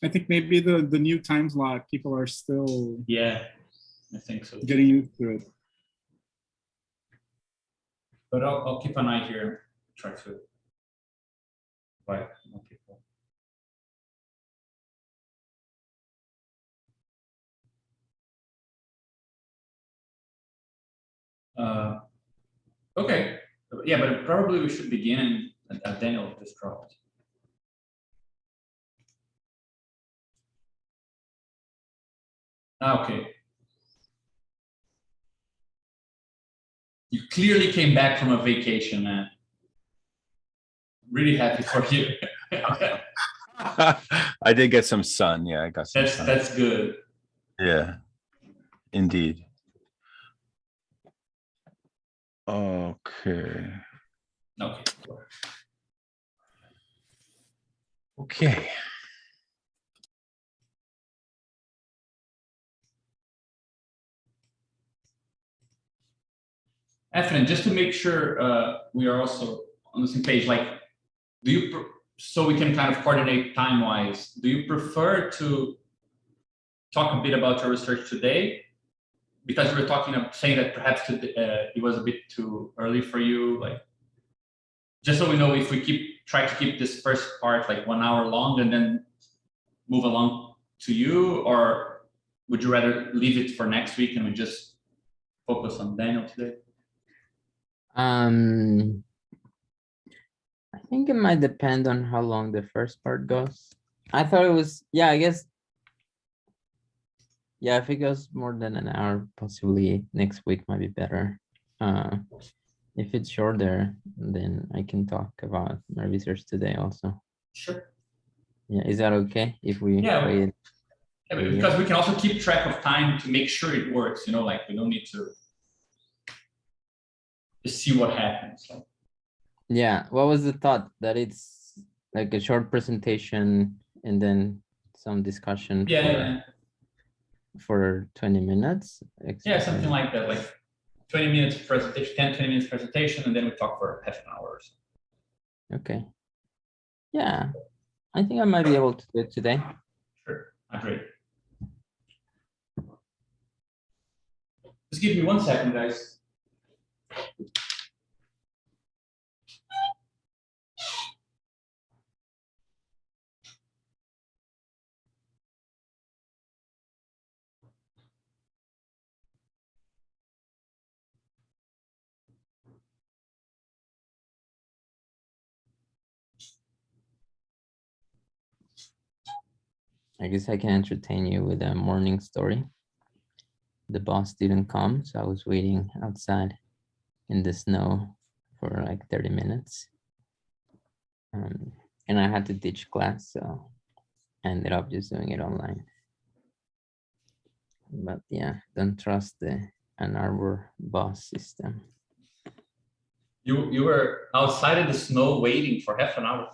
I think maybe the new time slot, people are still Yeah, I think so. getting used to it. But I'll keep an eye here. Try to invite more people. Okay. Yeah, but probably we should begin. Daniel just dropped. Okay. You clearly came back from a vacation, man. Really happy for you. I did get some sun. Yeah, I got some sun. That's good. Yeah, indeed. Okay. Okay. Okay. Efren, just to make sure we are also on the same page, like, do you, so we can kind of coordinate time-wise, do you prefer to talk a bit about your research today? Because we were talking, saying that perhaps it was a bit too early for you, like, just so we know if we try to keep this first part like 1 hour long and then move along to you, or would you rather leave it for next week and we just focus on Daniel today? I think it might depend on how long the first part goes. I thought it was, yeah, I guess. Yeah, if it goes more than an hour, possibly next week might be better. If it's shorter, then I can talk about my research today also. Sure. Yeah, is that okay if we Yeah, because we can also keep track of time to make sure it works, you know, like we don't need to just see what happens. So. Yeah, what was the thought? That it's like a short presentation and then some discussion for 20 minutes? Yeah, something like that, like 20 minutes presentation, 20 minutes presentation, and then we talk for half an hour or so. Okay. Yeah, I think I might be able to do it today. Sure, great. Just give me 1 second, guys. I guess I can entertain you with a morning story. The boss didn't come, so I was waiting outside in the snow for like 30 minutes. And I had to teach class, so I ended up just doing it online. But yeah, don't trust the Ann Arbor boss system. You were outside in the snow waiting for half an hour.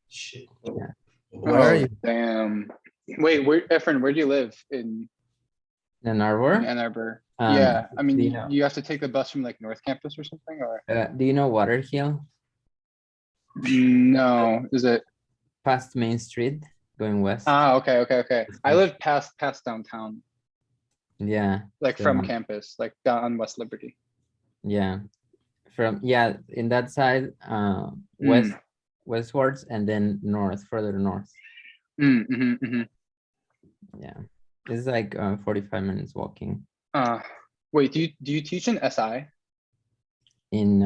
Shit. Yeah. Where are you? Damn. Wait, Efren, where do you live? In Ann Arbor? Ann Arbor. Yeah, I mean, you know, you have to take the bus from like North Campus or something, or? do you know Waterhill? No, is it? Past Main Street, going west. Ah, okay. I live past downtown. Yeah. Like so, from campus, like down on West Liberty. Yeah. In that side, westwards, and then further north. Yeah, it's like 45 minutes walking. Wait, do you teach in SI? In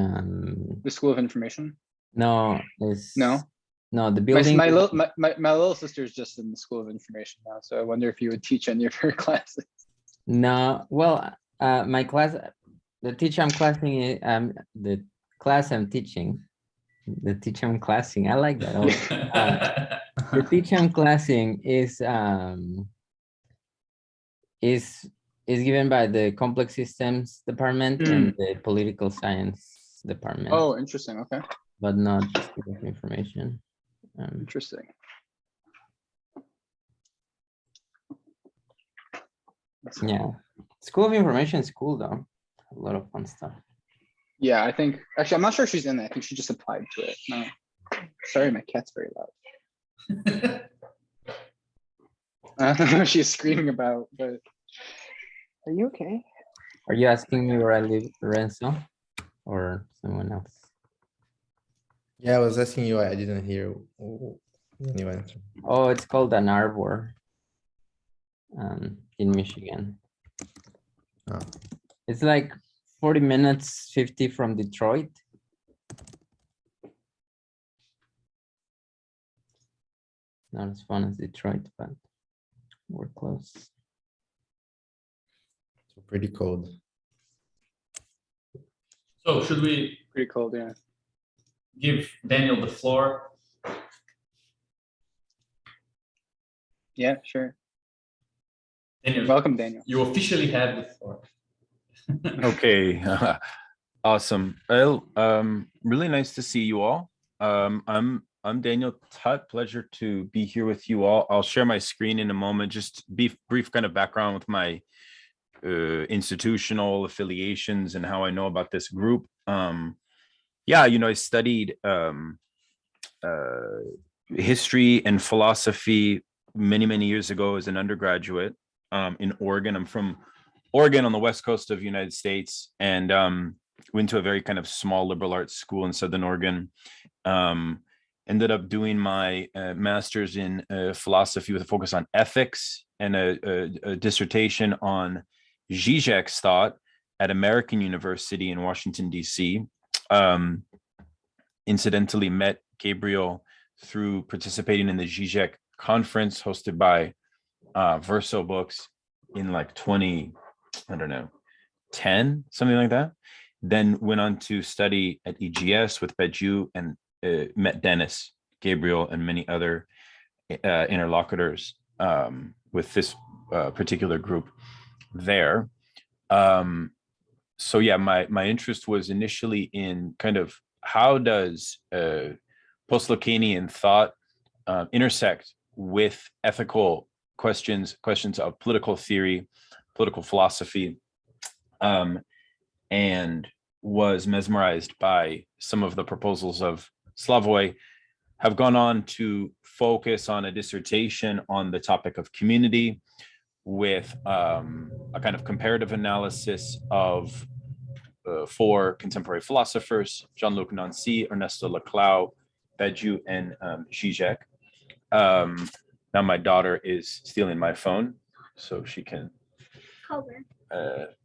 the School of Information? No, the building. My little sister's just in the School of Information now, so I wonder if you would teach any of her classes. No, well, my class, the teacher I'm classing, the class I'm teaching, the teacher I'm classing, I like that also. The teacher I'm classing is given by the Complex Systems Department and the Political Science Department. Oh, interesting. Okay. But not School of Information. Interesting. Yeah, School of Information is cool though. A lot of fun stuff. Yeah, I think actually I'm not sure if she's in there. I think she just applied to it. No. Sorry, my cat's very loud. I don't know what she's screaming about, but are you okay? Are you asking me where I live, Lorenzo, or someone else? Yeah, I was asking you. I didn't hear when you answered. Oh, it's called an arbor in Michigan. Oh. It's like 40 minutes, 50 from Detroit. Not as fun as Detroit, but we're close. So pretty cold. So should we Pretty cold, yeah. give Daniel the floor? Yeah, sure. Daniel, Welcome, Daniel. you officially have the floor. Okay, awesome. Well, really nice to see you all. I'm Daniel Tut. Pleasure to be here with you all. I'll share my screen in a moment. Just brief kind of background with my institutional affiliations and how I know about this group. Yeah, I studied history and philosophy many years ago as an undergraduate in Oregon. I'm from Oregon on the west coast of the United States, and went to a very kind of small liberal arts school in Southern Oregon. Ended up doing my master's in philosophy with a focus on ethics and a dissertation on Zizek's thought at American University in Washington, D.C. Incidentally met Gabriel through participating in the Zizek conference hosted by Verso Books in like 10, something like that. Then went on to study at EGS with Beju and met Dennis, Gabriel, and many other interlocutors with this particular group there. So yeah, my interest was initially in kind of how does post-Lacanian thought intersect with ethical questions of political theory, political philosophy, and was mesmerized by some of the proposals of Slavoj. Have gone on to focus on a dissertation on the topic of community with a kind of comparative analysis of four contemporary philosophers, Jean-Luc Nancy, Ernesto Laclau, Beju, and Zizek. Now my daughter is stealing my phone, so she can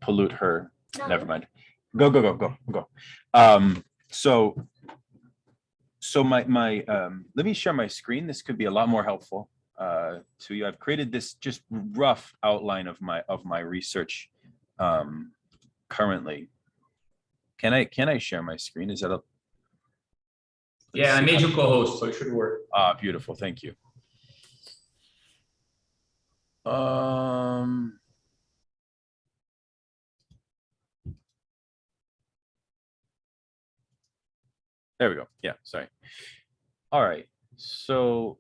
pollute her. No. Never mind. Go. So my let me share my screen. This could be a lot more helpful to you. I've created this just rough outline of my research currently. Can I share my screen? Is that a? Yeah, I made you co-host, so it should work. Beautiful. Thank you. There we go. Yeah, sorry. All right. So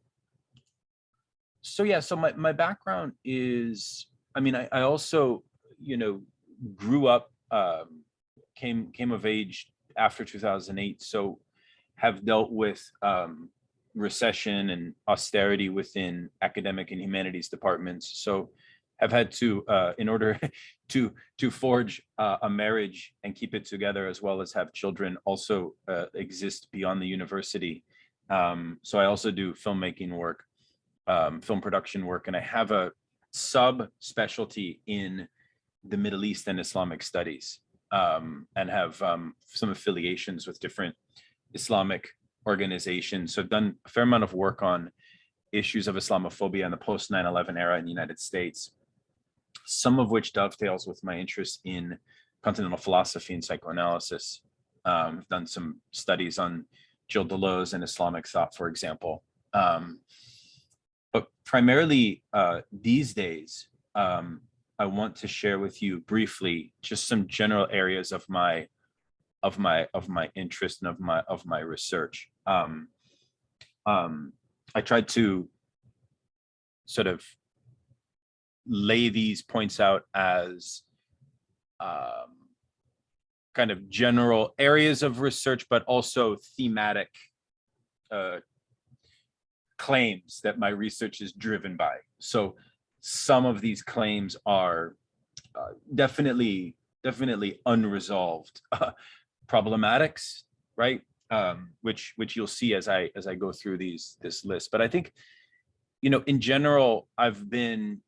yeah, so my background is, I mean, I also, grew up, came of age after 2008. So have dealt with recession and austerity within academic and humanities departments. So have had to, in order to forge a marriage and keep it together, as well as have children, also exist beyond the university. So I also do filmmaking work, film production work, and I have a sub-specialty in the Middle East and Islamic studies, and have some affiliations with different Islamic organizations. So I've done a fair amount of work on issues of Islamophobia in the post 9/11 era in the United States, some of which dovetails with my interest in continental philosophy and psychoanalysis. I've done some studies on Gilles Deleuze and Islamic thought, for example. But primarily these days, I want to share with you briefly just some general areas of my interest and of my research. I tried to sort of lay these points out as kind of general areas of research, but also thematic claims that my research is driven by. So some of these claims are definitely unresolved problematics, right? Which you'll see as I go through this list. But I think, in general, I've been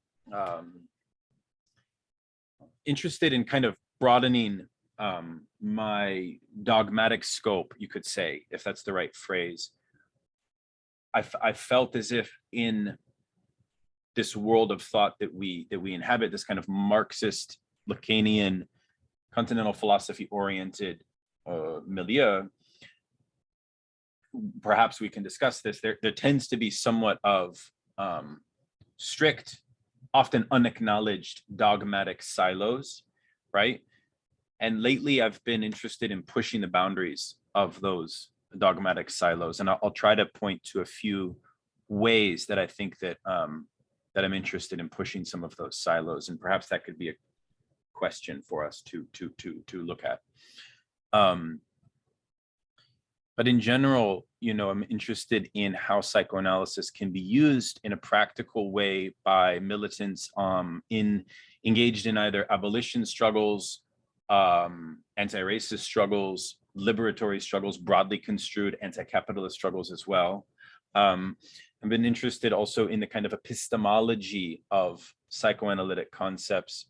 interested in kind of broadening my dogmatic scope, you could say, if that's the right phrase. I felt as if in this world of thought that we inhabit, this kind of Marxist, Lacanian, continental philosophy oriented milieu, perhaps we can discuss this. There tends to be somewhat of strict, often unacknowledged dogmatic silos, right? And lately I've been interested in pushing the boundaries of those dogmatic silos. And I'll try to point to a few ways that I think that that I'm interested in pushing some of those silos. And perhaps that could be a question for us to look at. But in general, I'm interested in how psychoanalysis can be used in a practical way by militants engaged in either abolition struggles, anti-racist struggles, liberatory struggles, broadly construed anti-capitalist struggles as well. I've been interested also in the kind of epistemology of psychoanalytic concepts,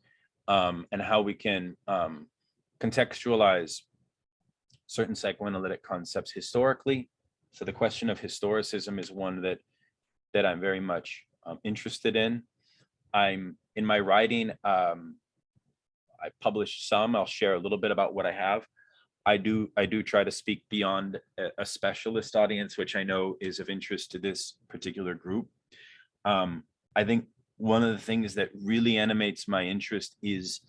and how we can contextualize certain psychoanalytic concepts historically. So the question of historicism is one that I'm very much interested in. In my writing, I published some. I'll share a little bit about what I have. I do try to speak beyond a specialist audience, which I know is of interest to this particular group. I think one of the things that really animates my interest is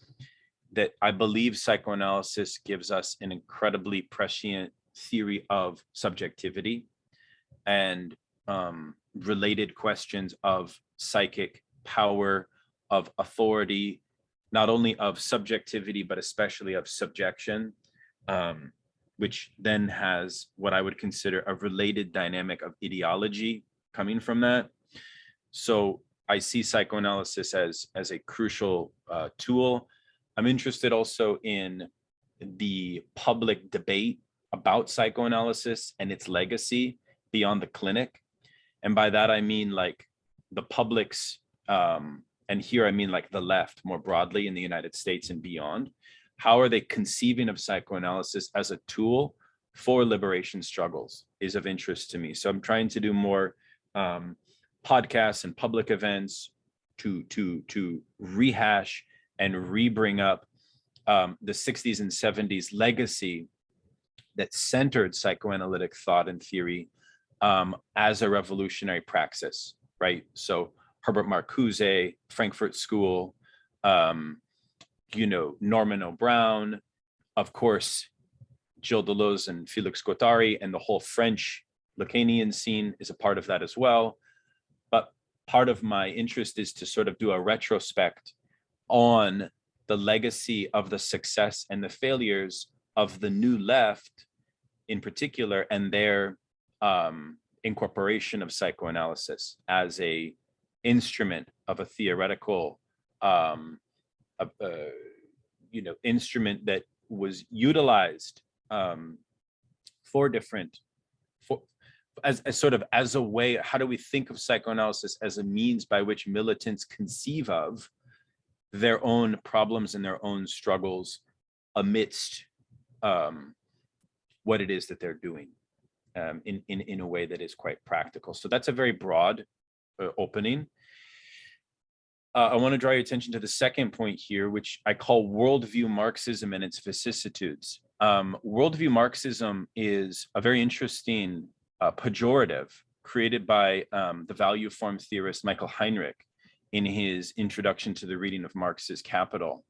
that I believe psychoanalysis gives us an incredibly prescient theory of subjectivity and related questions of psychic power, of authority, not only of subjectivity, but especially of subjection, which then has what I would consider a related dynamic of ideology coming from that. So I see psychoanalysis as a crucial tool. I'm interested also in the public debate about psychoanalysis and its legacy beyond the clinic. And by that, I mean like the public's, and here I mean like the left more broadly in the United States and beyond. How are they conceiving of psychoanalysis as a tool for liberation struggles is of interest to me. So I'm trying to do more podcasts and public events to rehash and re-bring up the 60s and 70s legacy that centered psychoanalytic thought and theory as a revolutionary praxis, right? So Herbert Marcuse, Frankfurt School, Norman O'Brown, of course, Gilles Deleuze and Félix Guattari, and the whole French Lacanian scene is a part of that as well. But part of my interest is to sort of do a retrospect on the legacy of the success and the failures of the New Left in particular, and their incorporation of psychoanalysis as a instrument of a theoretical instrument that was utilized as a way. How do we think of psychoanalysis as a means by which militants conceive of their own problems and their own struggles amidst what it is that they're doing in a way that is quite practical. So that's a very broad opening. I want to draw your attention to the second point here, which I call worldview Marxism and its vicissitudes. Worldview Marxism is a very interesting pejorative created by the value form theorist Michael Heinrich in his introduction to the reading of Marx's Capital.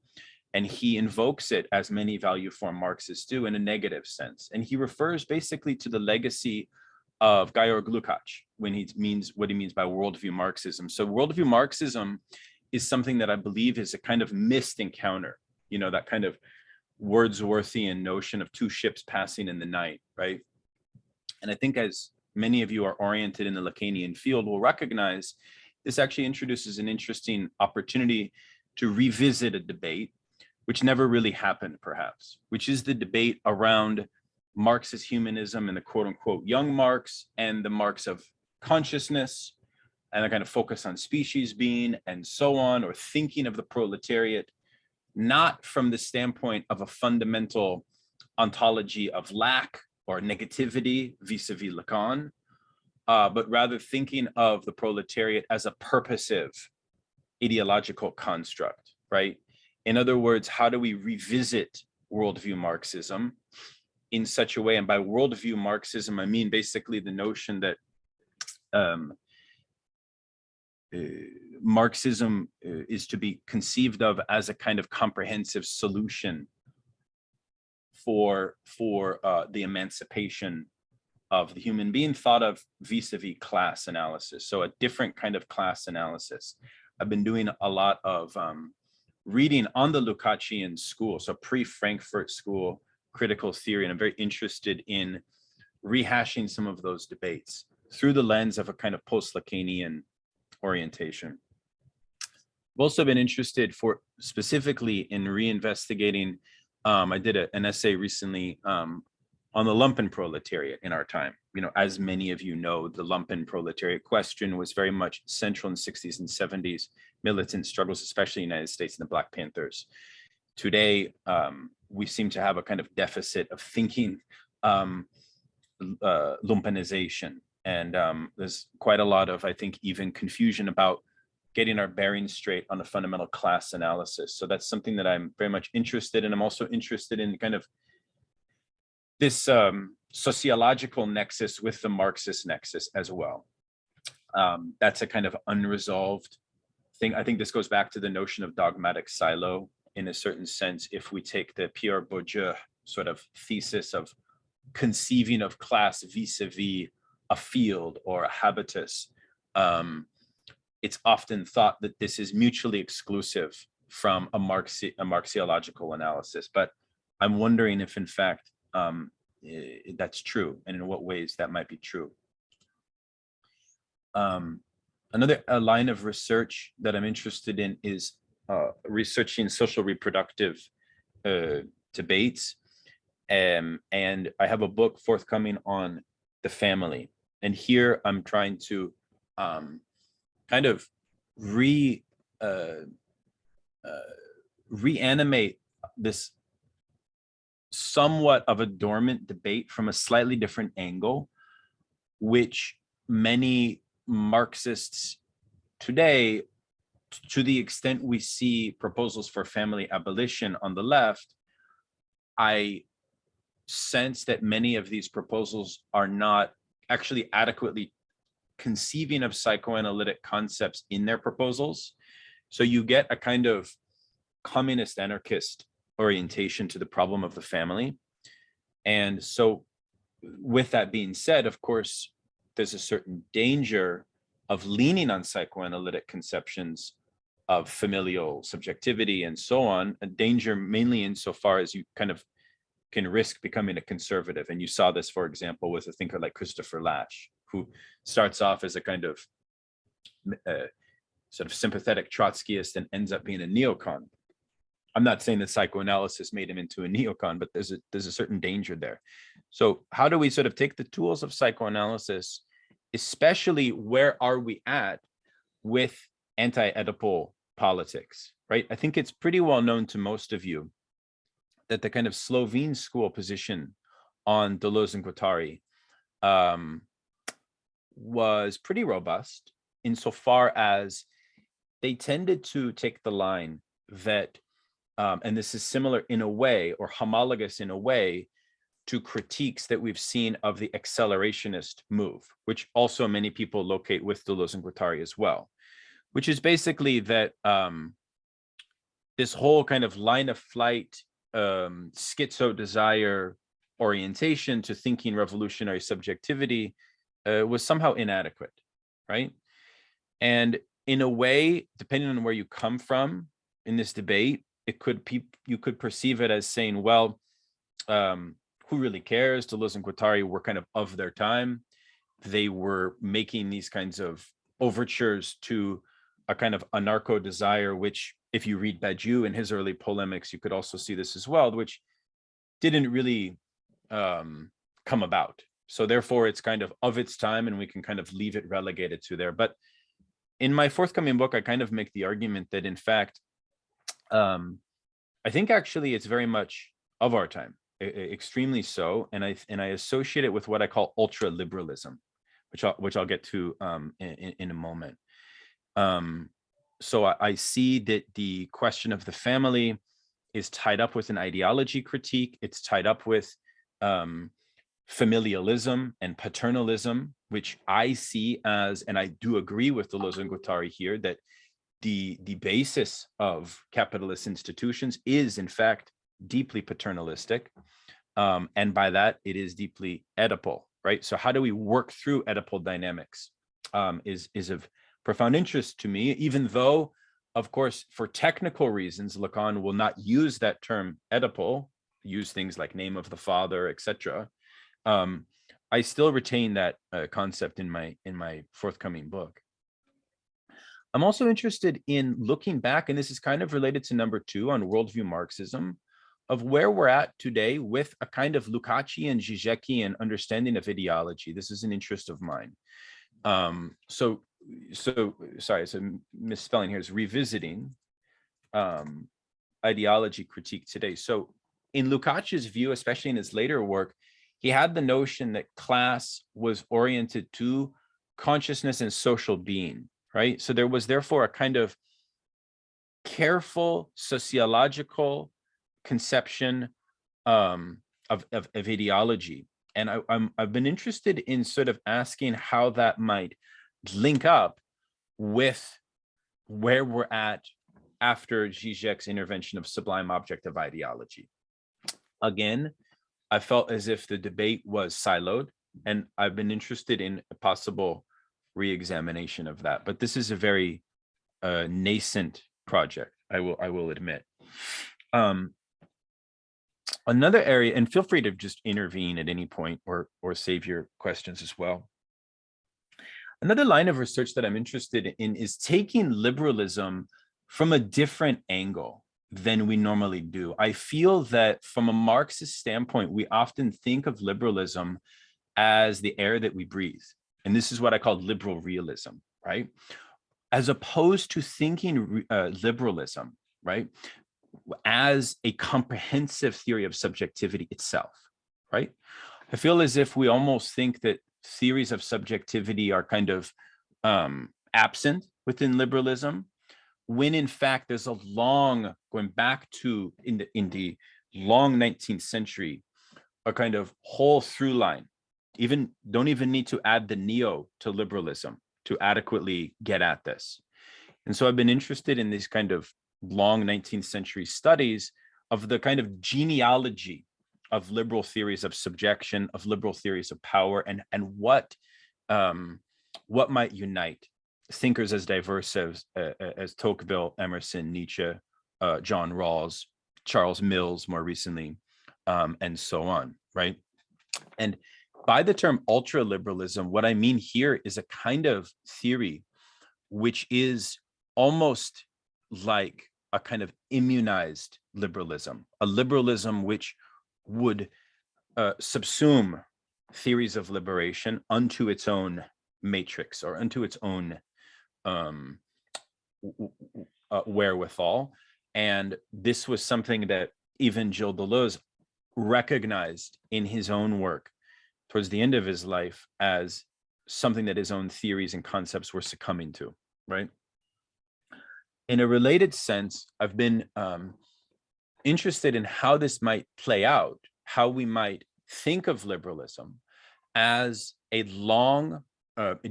And he invokes it, as many value form Marxists do, in a negative sense. And he refers basically to the legacy of Georg Lukács when he means what he means by worldview Marxism. So worldview Marxism is something that I believe is a kind of missed encounter, that kind of Wordsworthian notion of two ships passing in the night, right? And I think as many of you are oriented in the Lacanian field will recognize this actually introduces an interesting opportunity to revisit a debate, which never really happened, perhaps, which is the debate around Marxist humanism and the quote unquote young Marx and the Marx of consciousness, and a kind of focus on species being and so on, or thinking of the proletariat, not from the standpoint of a fundamental ontology of lack or negativity vis-a-vis Lacan, but rather thinking of the proletariat as a purposive ideological construct, right? In other words, how do we revisit worldview Marxism in such a way? And by worldview Marxism, I mean basically the notion that Marxism is to be conceived of as a kind of comprehensive solution for the emancipation of the human being, thought of vis-a-vis class analysis. So a different kind of class analysis. I've been doing a lot of reading on the Lukácsian school, so pre-Frankfurt school critical theory, and I'm very interested in rehashing some of those debates through the lens of a kind of post-Lacanian orientation. I've also been interested specifically in reinvestigating, I did an essay recently on the lumpen proletariat in our time. You know, as many of you know, the lumpen proletariat question was very much central in the 60s and 70s, militant struggles, especially in the United States and the Black Panthers. Today, we seem to have a kind of deficit of thinking lumpenization. And there's quite a lot of, I think, even confusion about getting our bearings straight on a fundamental class analysis. So that's something that I'm very much interested in. I'm also interested in kind of this sociological nexus with the Marxist nexus as well. That's a kind of unresolved thing. I think this goes back to the notion of dogmatic silo in a certain sense. If we take the Pierre Bourgeois sort of thesis of conceiving of class vis-a-vis a field or a habitus, it's often thought that this is mutually exclusive from a Marxiological analysis. But I'm wondering if, in fact, that's true, and in what ways that might be true. Another line of research that I'm interested in is researching social reproductive debates. And I have a book forthcoming on the family. And here I'm trying to kind of reanimate this somewhat of a dormant debate from a slightly different angle, which many Marxists today, to the extent we see proposals for family abolition on the left, I sense that many of these proposals are not actually adequately conceiving of psychoanalytic concepts in their proposals. So you get a kind of communist anarchist orientation to the problem of the family. And so with that being said, of course, there's a certain danger of leaning on psychoanalytic conceptions of familial subjectivity and so on, a danger mainly insofar as you kind of can risk becoming a conservative. And you saw this, for example, with a thinker like Christopher Lasch, who starts off as a kind of sort of sympathetic Trotskyist and ends up being a neocon. I'm not saying that psychoanalysis made him into a neocon, but there's a certain danger there. So how do we sort of take the tools of psychoanalysis, especially where are we at with anti-Oedipal politics, right? I think it's pretty well known to most of you that the kind of Slovene school position on Deleuze and Guattari was pretty robust insofar as they tended to take the line that, and this is similar in a way, or homologous in a way, to critiques that we've seen of the accelerationist move, which also many people locate with Deleuze and Guattari as well, which is basically that this whole kind of line of flight, schizo desire orientation to thinking revolutionary subjectivity was somehow inadequate, right? And in a way, depending on where you come from in this debate, you could perceive it as saying, well, who really cares? Deleuze and Guattari were kind of their time. They were making these kinds of overtures to a kind of anarcho desire, which if you read Badiou and his early polemics, you could also see this as well, which didn't really come about. So therefore it's kind of its time, and we can kind of leave it relegated to there. But in my forthcoming book, I kind of make the argument that in fact, I think actually it's very much of our time, extremely so. And I associate it with what I call ultra liberalism, which I'll get to in a moment. So I see that the question of the family is tied up with an ideology critique. It's tied up with familialism and paternalism, which I see as, and I do agree with Deleuze and Guattari here, that the basis of capitalist institutions is in fact deeply paternalistic. And by that, it is deeply Oedipal, right? So how do we work through Oedipal dynamics is of profound interest to me, even though, of course, for technical reasons, Lacan will not use that term Oedipal, use things like name of the father, etc. I still retain that concept in my forthcoming book. I'm also interested in looking back, and this is kind of related to number 2 on worldview Marxism, of where we're at today with a kind of Lukácsian, Zizek'ian understanding of ideology. This is an interest of mine. So sorry, so misspelling here is revisiting ideology critique today. So in Lukácsi's view, especially in his later work, he had the notion that class was oriented to consciousness and social being, right? So there was therefore a kind of careful sociological conception of ideology. And I've been interested in sort of asking how that might link up with where we're at after Zizek's intervention of sublime objective ideology. Again, I felt as if the debate was siloed, and I've been interested in a possible re-examination of that. But this is a very nascent project, I will admit. Another area, and feel free to just intervene at any point or save your questions as well. Another line of research that I'm interested in is taking liberalism from a different angle than we normally do. I feel that from a Marxist standpoint, we often think of liberalism as the air that we breathe. And this is what I call liberal realism, right? As opposed to thinking liberalism, right, as a comprehensive theory of subjectivity itself, right? I feel as if we almost think that theories of subjectivity are kind of absent within liberalism, when in fact there's a long, going back to in the long 19th century, a kind of whole through line. Don't even need to add the neo to liberalism to adequately get at this. And so I've been interested in these kind of long 19th century studies of the kind of genealogy of liberal theories of subjection, of liberal theories of power, and what might unite thinkers as diverse as Tocqueville, Emerson, Nietzsche, John Rawls, Charles Mills more recently, and so on, right? And by the term ultra-liberalism, what I mean here is a kind of theory which is almost like a kind of immunized liberalism, a liberalism which would subsume theories of liberation unto its own matrix or unto its own wherewithal. And this was something that even Gilles Deleuze recognized in his own work towards the end of his life as something that his own theories and concepts were succumbing to, right? In a related sense, I've been interested in how this might play out, how we might think of liberalism as a long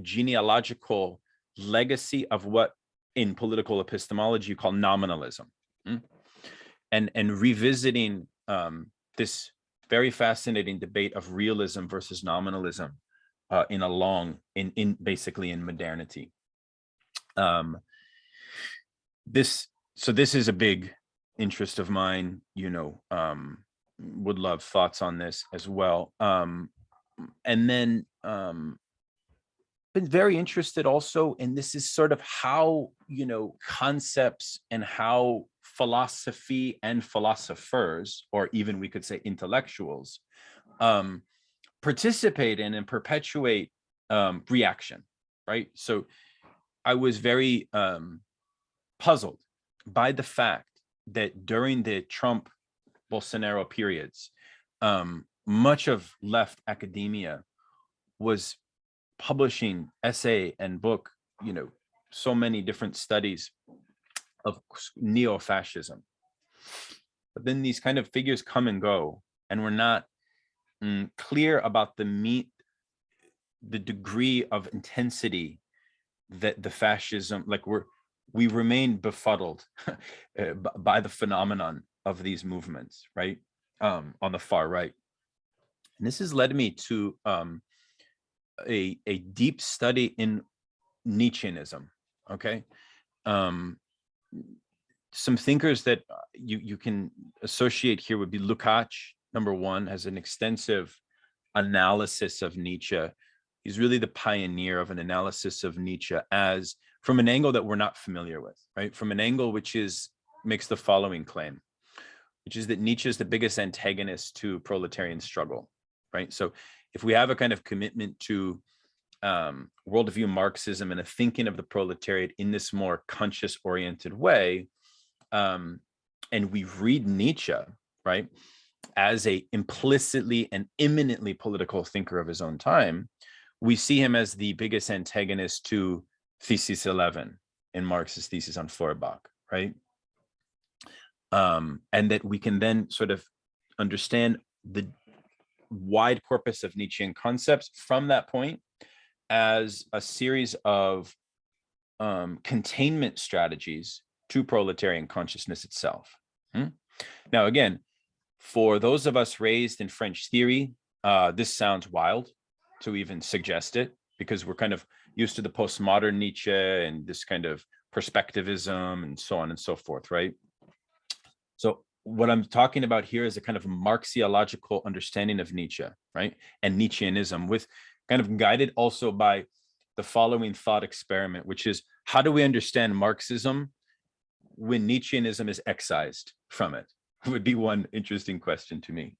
genealogical legacy of what in political epistemology you call nominalism, and revisiting this very fascinating debate of realism versus nominalism basically in modernity. This is a big interest of mine, would love thoughts on this as well. And then been very interested also, and this is sort of how, you know, concepts and how philosophy and philosophers, or even we could say intellectuals, participate in and perpetuate reaction, right? So I was very puzzled by the fact that during the Trump Bolsonaro periods, much of left academia was publishing essay and book, you know, so many different studies of neo-fascism. But then these kind of figures come and go, and we're not clear about the degree of intensity that the fascism, like we remain befuddled by the phenomenon of these movements, right? On the far right. And this has led me to a deep study in Nietzscheanism, okay? Some thinkers that you can associate here would be Lukács, number one, has an extensive analysis of Nietzsche. He's really the pioneer of an analysis of Nietzsche as from an angle that we're not familiar with, right? From an angle which makes the following claim, which is that Nietzsche is the biggest antagonist to proletarian struggle, right? So if we have a kind of commitment to worldview Marxism and a thinking of the proletariat in this more conscious-oriented way, and we read Nietzsche, right, as a implicitly and imminently political thinker of his own time, we see him as the biggest antagonist to Thesis 11 in Marx's thesis on Feuerbach, right? And that we can then sort of understand the wide corpus of Nietzschean concepts from that point as a series of containment strategies to proletarian consciousness itself. Now, again, for those of us raised in French theory, this sounds wild to even suggest it, because we're kind of used to the postmodern Nietzsche and this kind of perspectivism and so on and so forth, right? So what I'm talking about here is a kind of Marxiological understanding of Nietzsche, right? And Nietzscheanism, with kind of guided also by the following thought experiment, which is, how do we understand Marxism when Nietzscheanism is excised from it? Would be one interesting question to me.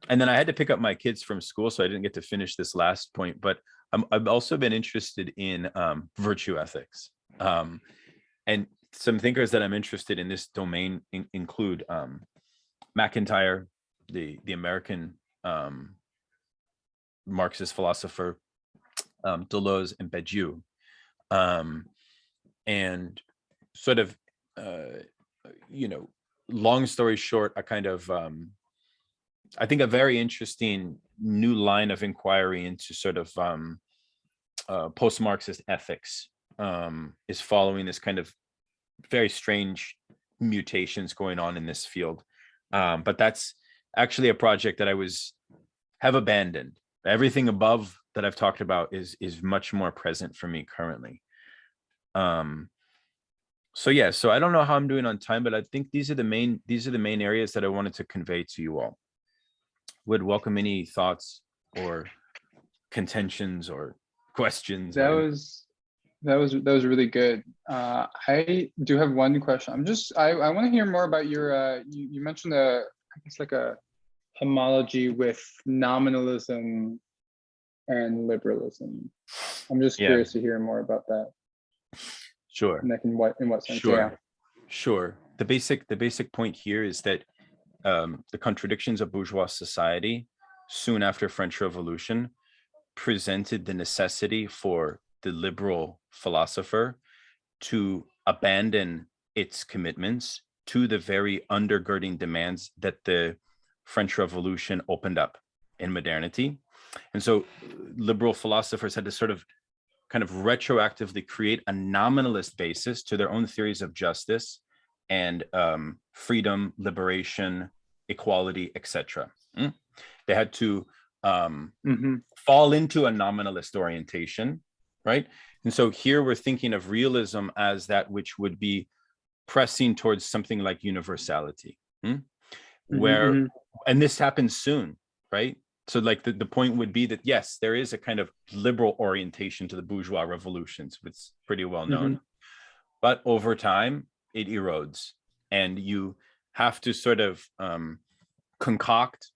And then I had to pick up my kids from school, so I didn't get to finish this last point, but I've also been interested in virtue ethics. And some thinkers that I'm interested in this domain include McIntyre, the American Marxist philosopher, Deleuze, and Badiou. And sort of, you know, long story short, a kind of, I think a very interesting new line of inquiry into sort of post-Marxist ethics is following this kind of very strange mutations going on in this field. But that's actually a project that I have abandoned. Everything above that I've talked about is much more present for me currently. So yeah, so I don't know how I'm doing on time, but I think these are the main areas that I wanted to convey to you all. Would welcome any thoughts or contentions or questions. That was really good. I do have one question. I want to hear more about your you mentioned I guess like a homology with nominalism and liberalism. I'm just curious to hear more about that. Sure. And like in what sense? Sure. Yeah. Sure. The basic point here is that the contradictions of bourgeois society soon after French Revolution presented the necessity for the liberal philosopher to abandon its commitments to the very undergirding demands that the French Revolution opened up in modernity. And so liberal philosophers had to sort of kind of retroactively create a nominalist basis to their own theories of justice and freedom, liberation, equality, etc. They had to fall into a nominalist orientation, right? And so here we're thinking of realism as that which would be pressing towards something like universality, where, and this happens soon, right? So like the point would be that, yes, there is a kind of liberal orientation to the bourgeois revolutions, which is pretty well known. But over time, it erodes. And you have to sort of concoct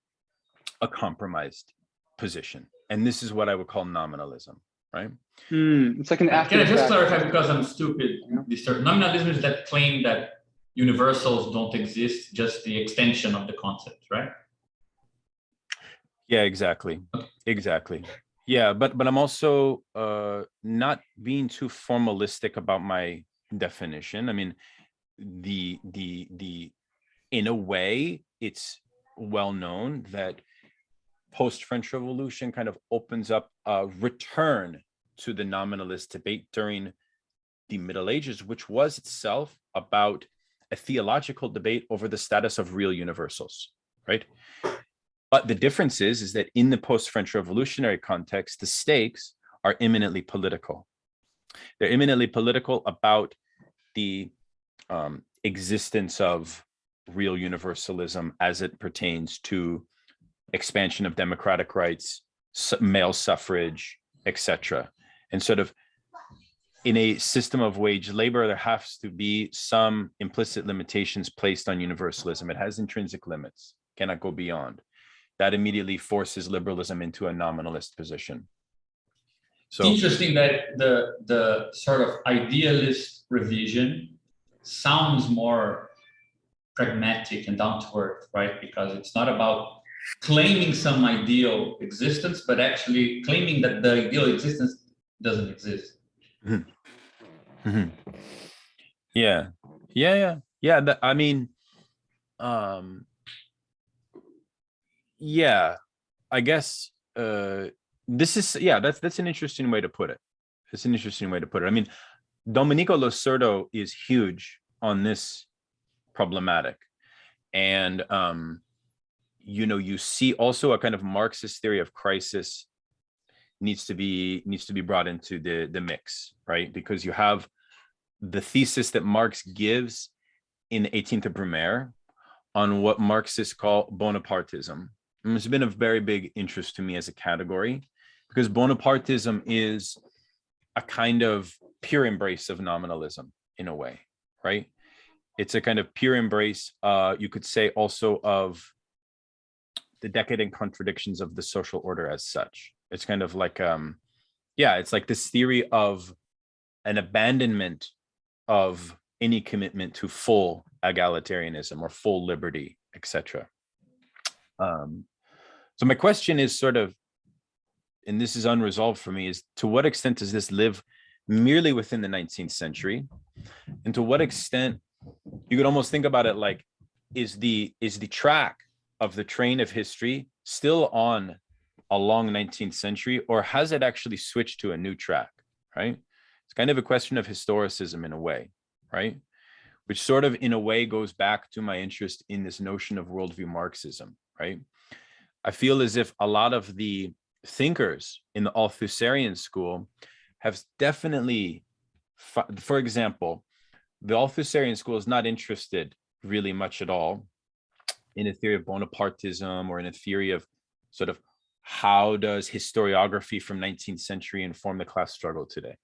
a compromised position. And this is what I would call nominalism, right? It's like an Can I just after-the-fact- clarify, because I'm stupid? This term, nominalism is that claim that universals don't exist, just the extension of the concept, right? Yeah, exactly. Exactly. Yeah, but I'm also not being too formalistic about my definition. I mean, the in a way, it's well known that post-French Revolution kind of opens up a return to the nominalist debate during the Middle Ages, which was itself about a theological debate over the status of real universals, right? But the difference is that in the post-French Revolutionary context, the stakes are eminently political. They're eminently political about the existence of real universalism as it pertains to expansion of democratic rights, male suffrage, etc. And sort of in a system of wage labor, there has to be some implicit limitations placed on universalism. It has intrinsic limits, cannot go beyond. That immediately forces liberalism into a nominalist position. So interesting that the sort of idealist revision sounds more pragmatic and down to earth, right? Because it's not about claiming some ideal existence, but actually claiming that the ideal existence doesn't exist. Yeah. I mean, yeah, I guess this is, yeah, that's an interesting way to put it. It's an interesting way to put it. I mean, Domenico Losurdo is huge on this problematic, and you know, you see also a kind of Marxist theory of crisis needs to be brought into the mix, right? Because you have the thesis that Marx gives in 18th Brumaire on what Marxists call Bonapartism. And it's been of very big interest to me as a category, because Bonapartism is a kind of pure embrace of nominalism in a way, right? It's a kind of pure embrace, you could say, also of the decadent contradictions of the social order as such. It's kind of like, yeah, it's like this theory of an abandonment of any commitment to full egalitarianism or full liberty, etc. So my question is sort of, and this is unresolved for me, is to what extent does this live merely within the 19th century? And to what extent, you could almost think about it like, is the track of the train of history still on a long 19th century, or has it actually switched to a new track, right? It's kind of a question of historicism in a way, right? Which sort of in a way goes back to my interest in this notion of worldview Marxism, right? I feel as if a lot of the thinkers in the Althusserian school have definitely, for example, the Althusserian school is not interested really much at all in a theory of Bonapartism or in a theory of sort of how does historiography from 19th century inform the class struggle today.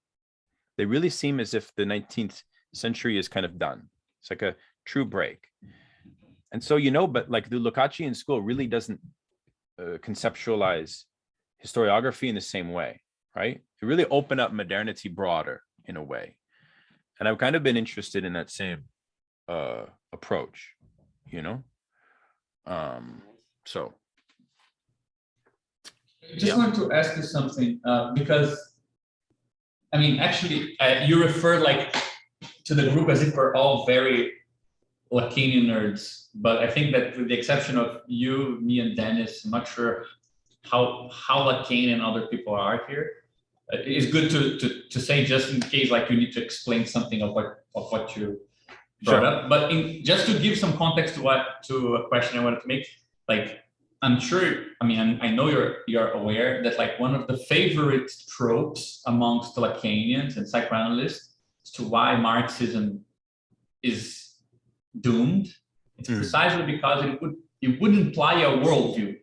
They really seem as if the 19th century is kind of done. It's like a true break. And so, you know, but like the Lukácsian school really doesn't conceptualize historiography in the same way, right? It really opened up modernity broader in a way. And I've kind of been interested in that same approach, you know? So. I just wanted to ask you something, because, I mean, actually, you refer like to the group as if we're all very Lacanian nerds, but I think that with the exception of you, me, and Dennis, I'm not sure how Lacanian other people are here. It's good to say, just in case, like you need to explain something of what you brought up. But just to give some context to a question I wanted to make, like, I'm sure, I mean, I know you're aware that like one of the favorite tropes amongst Lacanians and psychoanalysts as to why Marxism is doomed, it's precisely because it would imply a worldview,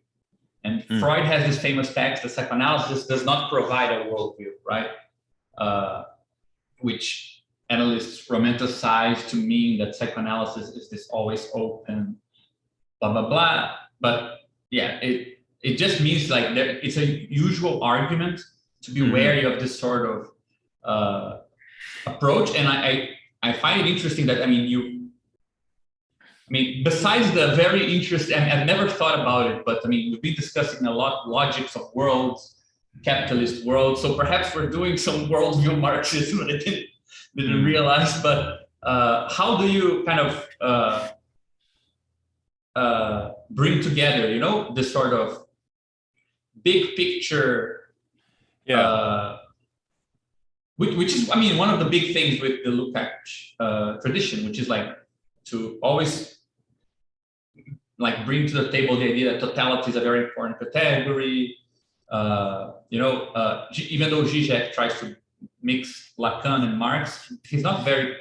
And Freud has this famous text, the psychoanalysis does not provide a worldview, right? Which analysts romanticize to mean that psychoanalysis is this always open, blah, blah, blah. But yeah, it just means like it's a usual argument to be wary of this sort of approach. And I find it interesting that, I mean, besides the very interesting, I've never thought about it, but I mean, we've been discussing a lot logics of worlds, capitalist world. So perhaps we're doing some worldview Marxism that I didn't realize. But how do you kind of bring together, you know, this sort of big picture, which is, I mean, one of the big things with the Lukács tradition, which is like to always like bring to the table the idea that totality is a very important category. You know, even though Zizek tries to mix Lacan and Marx, he's not very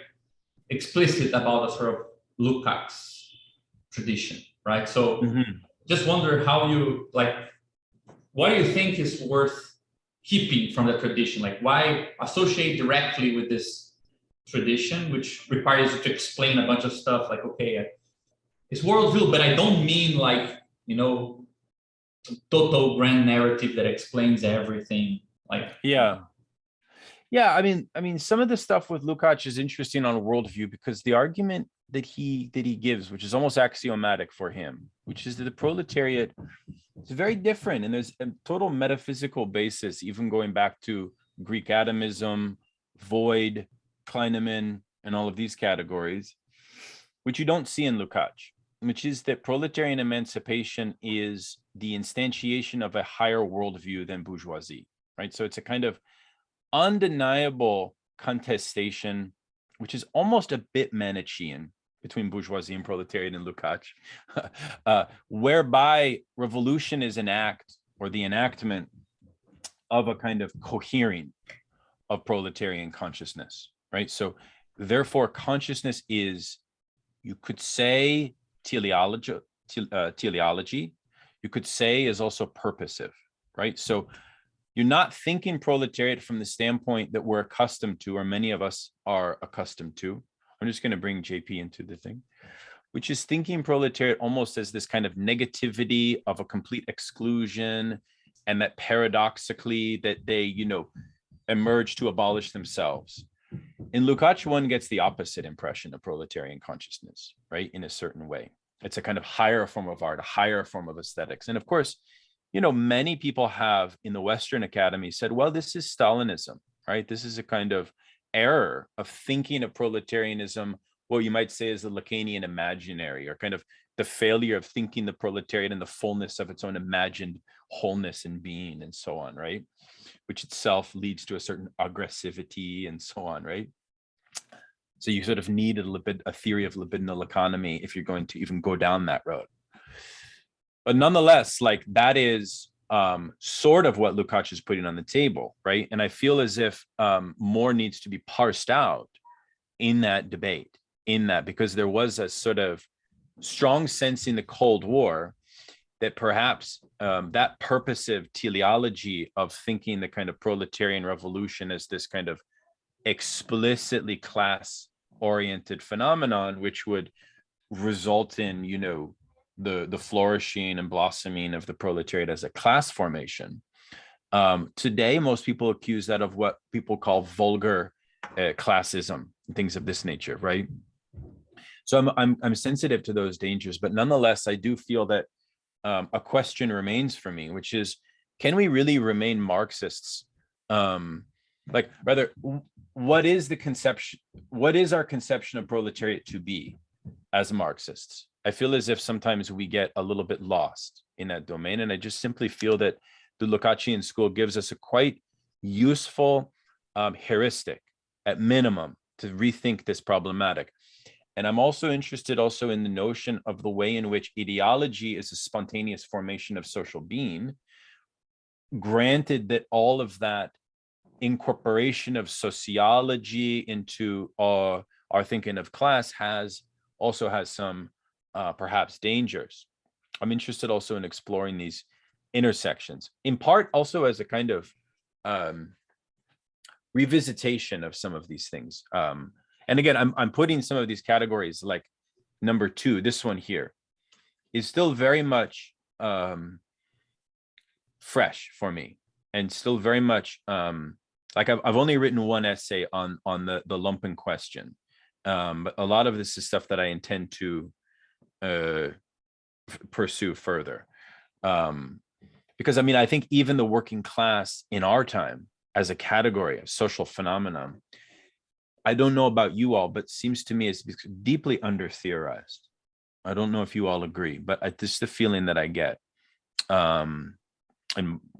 explicit about a sort of Lukács tradition, right? So just wonder how you, like, what do you think is worth keeping from the tradition? Like, why associate directly with this tradition, which requires you to explain a bunch of stuff like, okay, it's worldview, but I don't mean like, you know, total grand narrative that explains everything. Like, yeah. I mean, some of the stuff with Lukács is interesting on worldview because the argument that he gives, which is almost axiomatic for him, which is that the proletariat is very different, and there's a total metaphysical basis, even going back to Greek atomism, Void, Kleineman, and all of these categories, which you don't see in Lukács, which is that proletarian emancipation is the instantiation of a higher worldview than bourgeoisie, right? So it's a kind of undeniable contestation, which is almost a bit Manichean between bourgeoisie and proletariat in Lukács, whereby revolution is an act or the enactment of a kind of cohering of proletarian consciousness, right? So therefore, consciousness is, you could say, teleology, you could say is also purposive, right? So you're not thinking proletariat from the standpoint that we're accustomed to, or many of us are accustomed to. I'm just going to bring JP into the thing, which is thinking proletariat almost as this kind of negativity of a complete exclusion, and that paradoxically that they, you know, emerge to abolish themselves. In Lukács, one gets the opposite impression of proletarian consciousness, right? In a certain way. It's a kind of higher form of art, a higher form of aesthetics. And of course, you know, many people have in the Western Academy said, well, this is Stalinism, right? This is a kind of error of thinking of proletarianism, what you might say is the Lacanian imaginary, or kind of the failure of thinking the proletariat in the fullness of its own imagined wholeness and being and so on, right? Which itself leads to a certain aggressivity and so on, right? So you sort of need a theory of libidinal economy if you're going to even go down that road. But nonetheless, like that is sort of what Lukács is putting on the table, right? And I feel as if more needs to be parsed out in that debate, because there was a sort of strong sense in the Cold War that perhaps that purposive teleology of thinking the kind of proletarian revolution as this kind of explicitly class-oriented phenomenon, which would result in, you know, the flourishing and blossoming of the proletariat as a class formation. Today, most people accuse that of what people call vulgar classism and things of this nature, right? So I'm sensitive to those dangers, but nonetheless, I do feel that a question remains for me, which is, can we really remain Marxists? Like, rather, what is the conception? What is our conception of proletariat to be as Marxists? I feel as if sometimes we get a little bit lost in that domain. And I just simply feel that the Lukácsian school gives us a quite useful heuristic, at minimum, to rethink this problematic. And I'm also interested in the notion of the way in which ideology is a spontaneous formation of social being, granted that all of that incorporation of sociology into our thinking of class also has some perhaps dangers. I'm interested also in exploring these intersections, in part also as a kind of revisitation of some of these things. And again, I'm putting some of these categories, like number 2, this one here, is still very much fresh for me, and still very much like I've only written one essay on the lumpen question, but a lot of this is stuff that I intend to pursue further, because I mean, I think even the working class in our time as a category of social phenomenon, I don't know about you all, but seems to me it's deeply under theorized. I don't know if you all agree, but this is the feeling that I get, and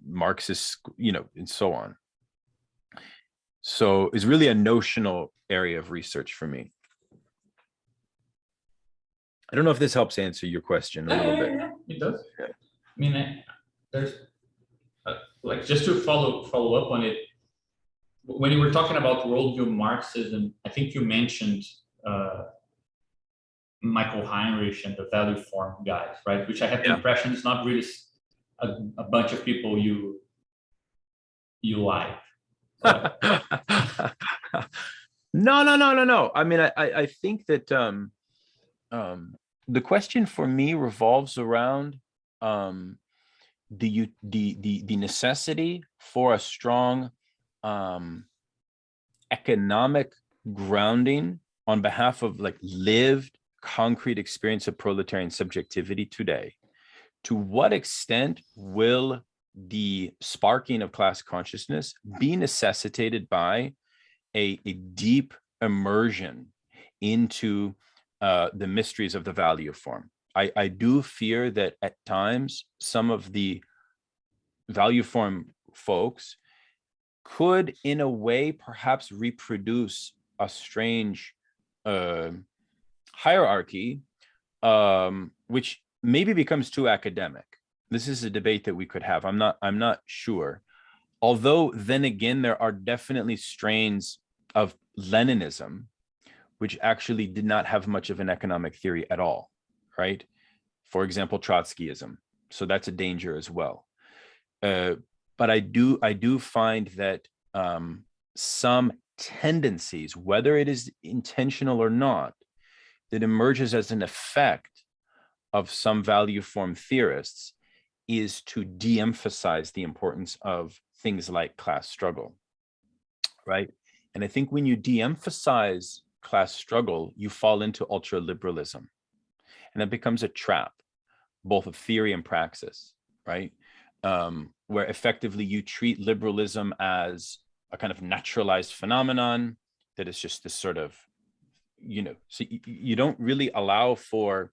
Marxist, and so on. So it's really a notional area of research for me. I don't know if this helps answer your question a little bit. Yeah, it does. Yeah. I mean, there's like, just to follow up on it. When you were talking about worldview Marxism, I think you mentioned Michael Heinrich and the value form guys, right? Which I have the impression is not really a bunch of people you like. No. I mean, I think that the question for me revolves around the necessity for a strong economic grounding on behalf of like lived concrete experience of proletarian subjectivity today. To what extent will the sparking of class consciousness be necessitated by a deep immersion into the mysteries of the value form? I do fear that at times some of the value form folks could, in a way, perhaps reproduce a strange hierarchy, which maybe becomes too academic. This is a debate that we could have. I'm not sure. Although then again, there are definitely strains of Leninism, which actually did not have much of an economic theory at all, right? For example, Trotskyism. So that's a danger as well. But I do find that some tendencies, whether it is intentional or not, that emerges as an effect of some value form theorists is to de-emphasize the importance of things like class struggle, right? And I think when you de-emphasize class struggle, you fall into ultra-liberalism. And that becomes a trap, both of theory and praxis, right? Where effectively you treat liberalism as a kind of naturalized phenomenon that is just this sort of, so you don't really allow for,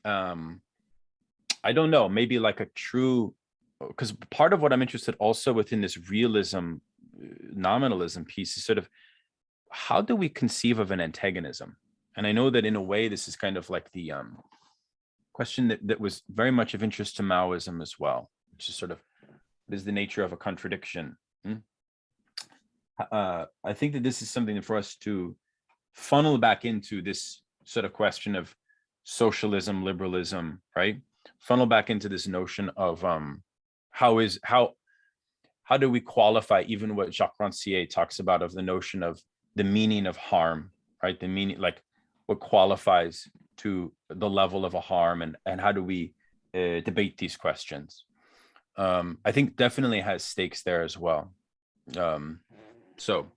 I don't know, maybe like a true, because part of what I'm interested also within this realism, nominalism piece is sort of, how do we conceive of an antagonism? And I know that in a way, this is kind of like the question that was very much of interest to Maoism as well, which is sort of, what is the nature of a contradiction? I think that this is something for us to funnel back into this sort of question of socialism, liberalism, right? Funnel back into this notion of how do we qualify even what Jacques Rancière talks about of the notion of the meaning of harm, right? The meaning, like what qualifies to the level of a harm, and how do we debate these questions? I think definitely has stakes there as well. So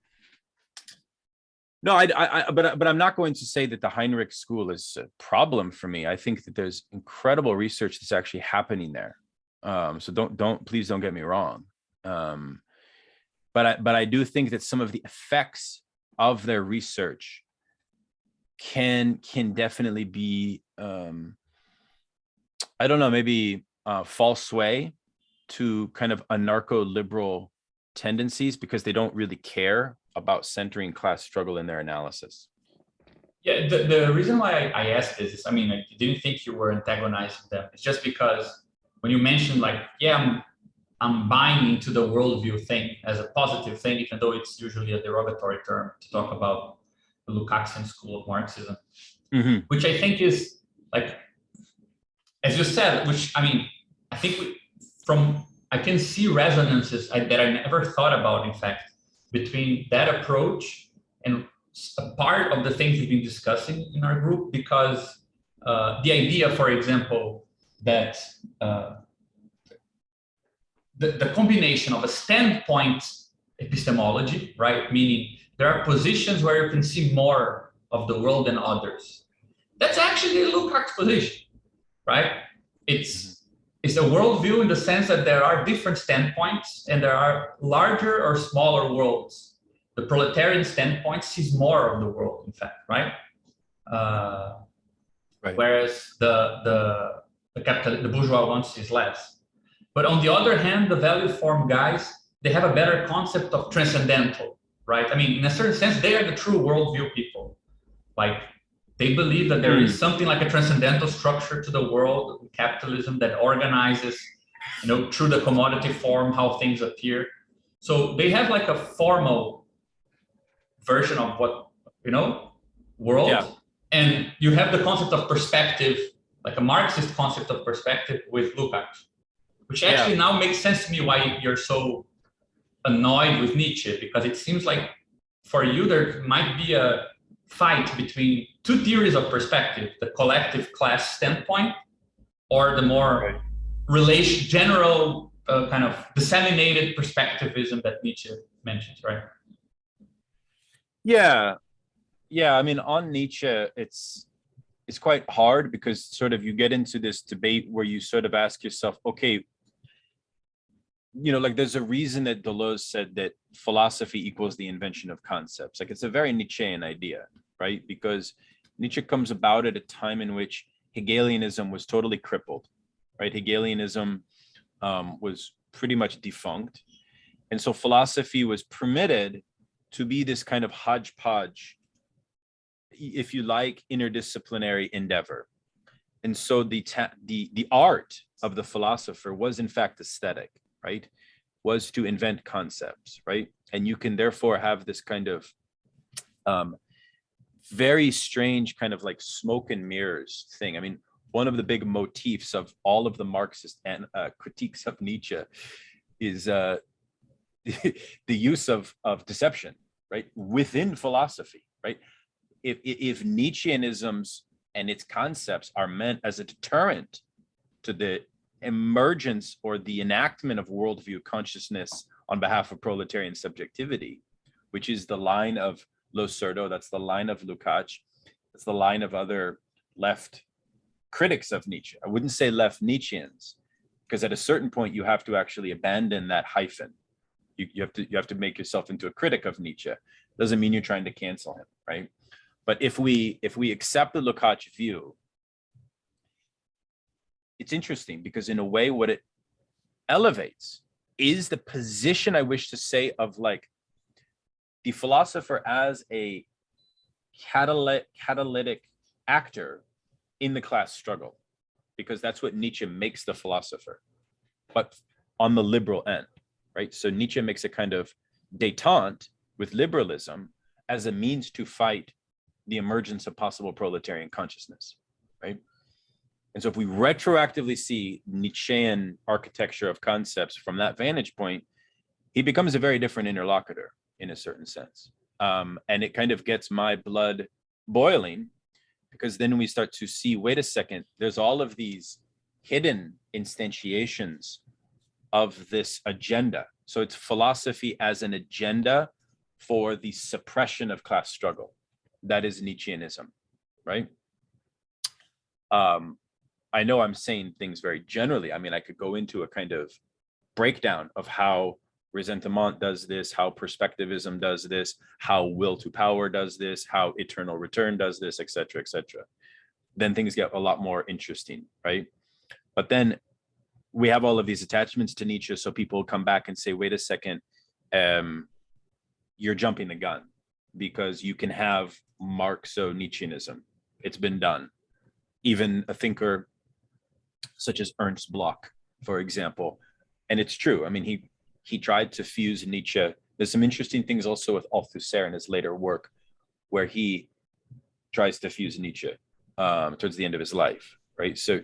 no, but I'm not going to say that the Heinrich school is a problem for me. I think that there's incredible research that's actually happening there. So please don't get me wrong. But I do think that some of the effects of their research can definitely be, I don't know, maybe fall sway to kind of anarcho-liberal tendencies because they don't really care about centering class struggle in their analysis. Yeah, the reason why I asked this is, I mean, I didn't think you were antagonizing them. It's just because when you mentioned like, yeah, I'm buying into the worldview thing as a positive thing, even though it's usually a derogatory term to talk about the Lukácsian school of Marxism, which I think is like, as you said, which I mean, I think I can see resonances that I never thought about, in fact, between that approach and a part of the things we've been discussing in our group, because the idea, for example, that the combination of a standpoint epistemology, right? Meaning there are positions where you can see more of the world than others. That's actually Lukács' position, right? It's a worldview in the sense that there are different standpoints and there are larger or smaller worlds. The proletarian standpoint sees more of the world, in fact, right? Right. Whereas the bourgeois one sees less. But on the other hand, the value form guys, they have a better concept of transcendental, right? I mean, in a certain sense, they are the true worldview people. Like, they believe that there is something like a transcendental structure to the world, capitalism, that organizes, through the commodity form, how things appear. So they have like a formal version of what, world. Yeah. And you have the concept of perspective, like a Marxist concept of perspective with Lukács, which actually now makes sense to me why you're so annoyed with Nietzsche, because it seems like for you there might be a fight between two theories of perspective, the collective class standpoint or the more general kind of disseminated perspectivism that Nietzsche mentions, right? Yeah. I mean, on Nietzsche, it's quite hard because sort of you get into this debate where you sort of ask yourself, okay, like there's a reason that Deleuze said that philosophy equals the invention of concepts. Like it's a very Nietzschean idea, right? Because Nietzsche comes about at a time in which Hegelianism was totally crippled, right? Hegelianism was pretty much defunct. And so philosophy was permitted to be this kind of hodgepodge, if you like, interdisciplinary endeavor. And so the art of the philosopher was in fact aesthetic, right? Was to invent concepts, right? And you can therefore have this kind of very strange kind of like smoke and mirrors thing. I mean, one of the big motifs of all of the Marxist critiques of Nietzsche is the use of deception, right? Within philosophy, right? If Nietzscheanisms and its concepts are meant as a deterrent to the emergence or the enactment of worldview consciousness on behalf of proletarian subjectivity, which is the line of Lo Cerdo, that's the line of Lukács, that's the line of other left critics of Nietzsche. I wouldn't say left Nietzscheans, because at a certain point you have to actually abandon that hyphen. You have to make yourself into a critic of Nietzsche. Doesn't mean you're trying to cancel him, right? But if we accept the Lukács view, it's interesting because in a way what it elevates is the position, I wish to say, of like the philosopher as a catalytic actor in the class struggle, because that's what Nietzsche makes the philosopher, but on the liberal end, right? So Nietzsche makes a kind of détente with liberalism as a means to fight the emergence of possible proletarian consciousness, right? And so if we retroactively see Nietzschean architecture of concepts from that vantage point, he becomes a very different interlocutor in a certain sense. And it kind of gets my blood boiling, because then we start to see, wait a second, there's all of these hidden instantiations of this agenda. So it's philosophy as an agenda for the suppression of class struggle. That is Nietzscheanism, right? I know I'm saying things very generally. I mean, I could go into a kind of breakdown of how ressentiment does this, how perspectivism does this, how will to power does this, how eternal return does this, et cetera, et cetera. Then things get a lot more interesting, right? But then we have all of these attachments to Nietzsche, so people come back and say, wait a second, you're jumping the gun, because you can have Marxo-Nietzscheanism. It's been done. Even a thinker such as Ernst Bloch, for example, and it's true. I mean, he tried to fuse Nietzsche. There's some interesting things also with Althusser in his later work, where he tries to fuse Nietzsche towards the end of his life, right? So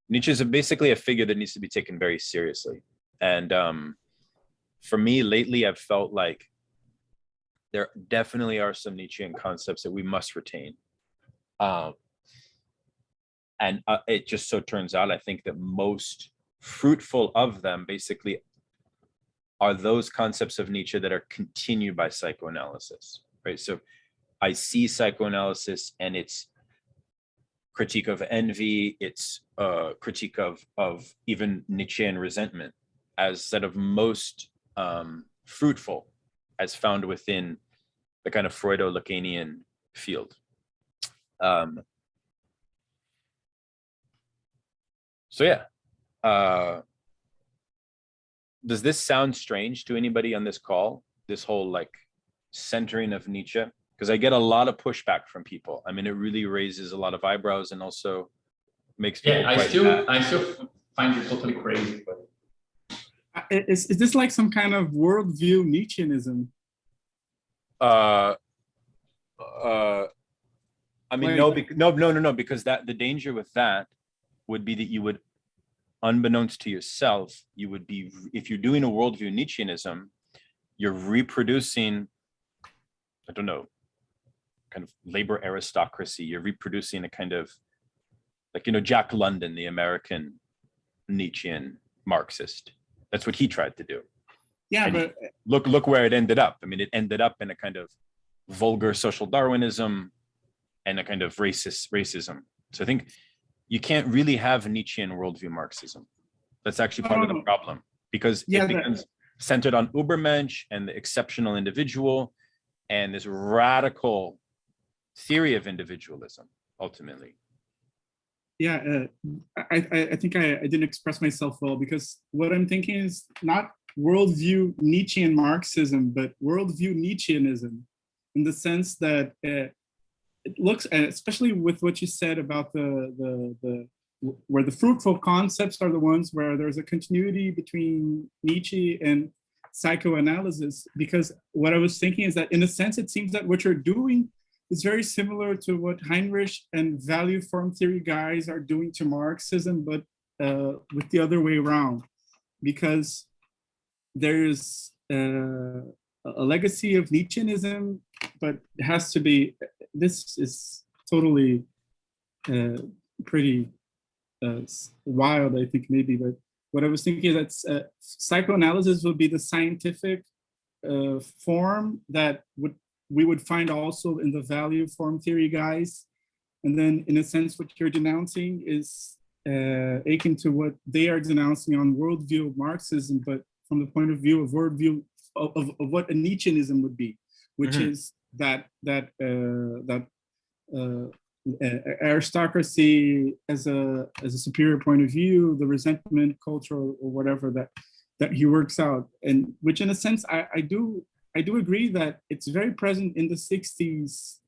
Nietzsche is basically a figure that needs to be taken very seriously. And for me, lately, I've felt like there definitely are some Nietzschean concepts that we must retain. And it just so turns out, I think that most fruitful of them basically are those concepts of Nietzsche that are continued by psychoanalysis, right? So I see psychoanalysis and its critique of envy, its critique of even Nietzschean resentment as sort of most fruitful as found within the kind of Freudo-Lacanian field. So yeah, does this sound strange to anybody on this call? This whole like centering of Nietzsche? Because I get a lot of pushback from people. I mean, it really raises a lot of eyebrows and also makes people Yeah, I still find it totally crazy. But Is this like some kind of worldview Nietzscheanism? I mean, Like- no, because the danger with that would be that you would, unbeknownst to yourself, you would be, if you're doing a worldview Nietzscheanism, you're reproducing, I don't know, kind of labor aristocracy. You're reproducing a kind of, like, you know, Jack London, the American Nietzschean Marxist. That's what he tried to do. Yeah, And but look where it ended up. I mean, it ended up in a kind of vulgar social Darwinism and a kind of racism. So I think you can't really have Nietzschean worldview Marxism. That's actually part of the problem, because it becomes centered on Übermensch and the exceptional individual and this radical theory of individualism, ultimately. yeah, I think I didn't express myself well, because what I'm thinking is not worldview Nietzschean Marxism, but worldview Nietzscheanism, in the sense that it looks, especially with what you said about the where the fruitful concepts are the ones where there's a continuity between Nietzsche and psychoanalysis. Because what I was thinking is that, in a sense, it seems that what you're doing is very similar to what Heinrich and value form theory guys are doing to Marxism, but with the other way around. Because there's a legacy of Nietzscheanism, but it has to be, this is totally pretty wild, I think, maybe. But what I was thinking is that psychoanalysis would be the scientific form that we would find also in the value form theory guys. And then, in a sense, what you're denouncing is akin to what they are denouncing on worldview Marxism, but from the point of view of worldview of what a Nietzscheanism would be, which is that aristocracy as a superior point of view, the resentment culture or whatever that he works out, and which, in a sense, I do agree that it's very present in the 60s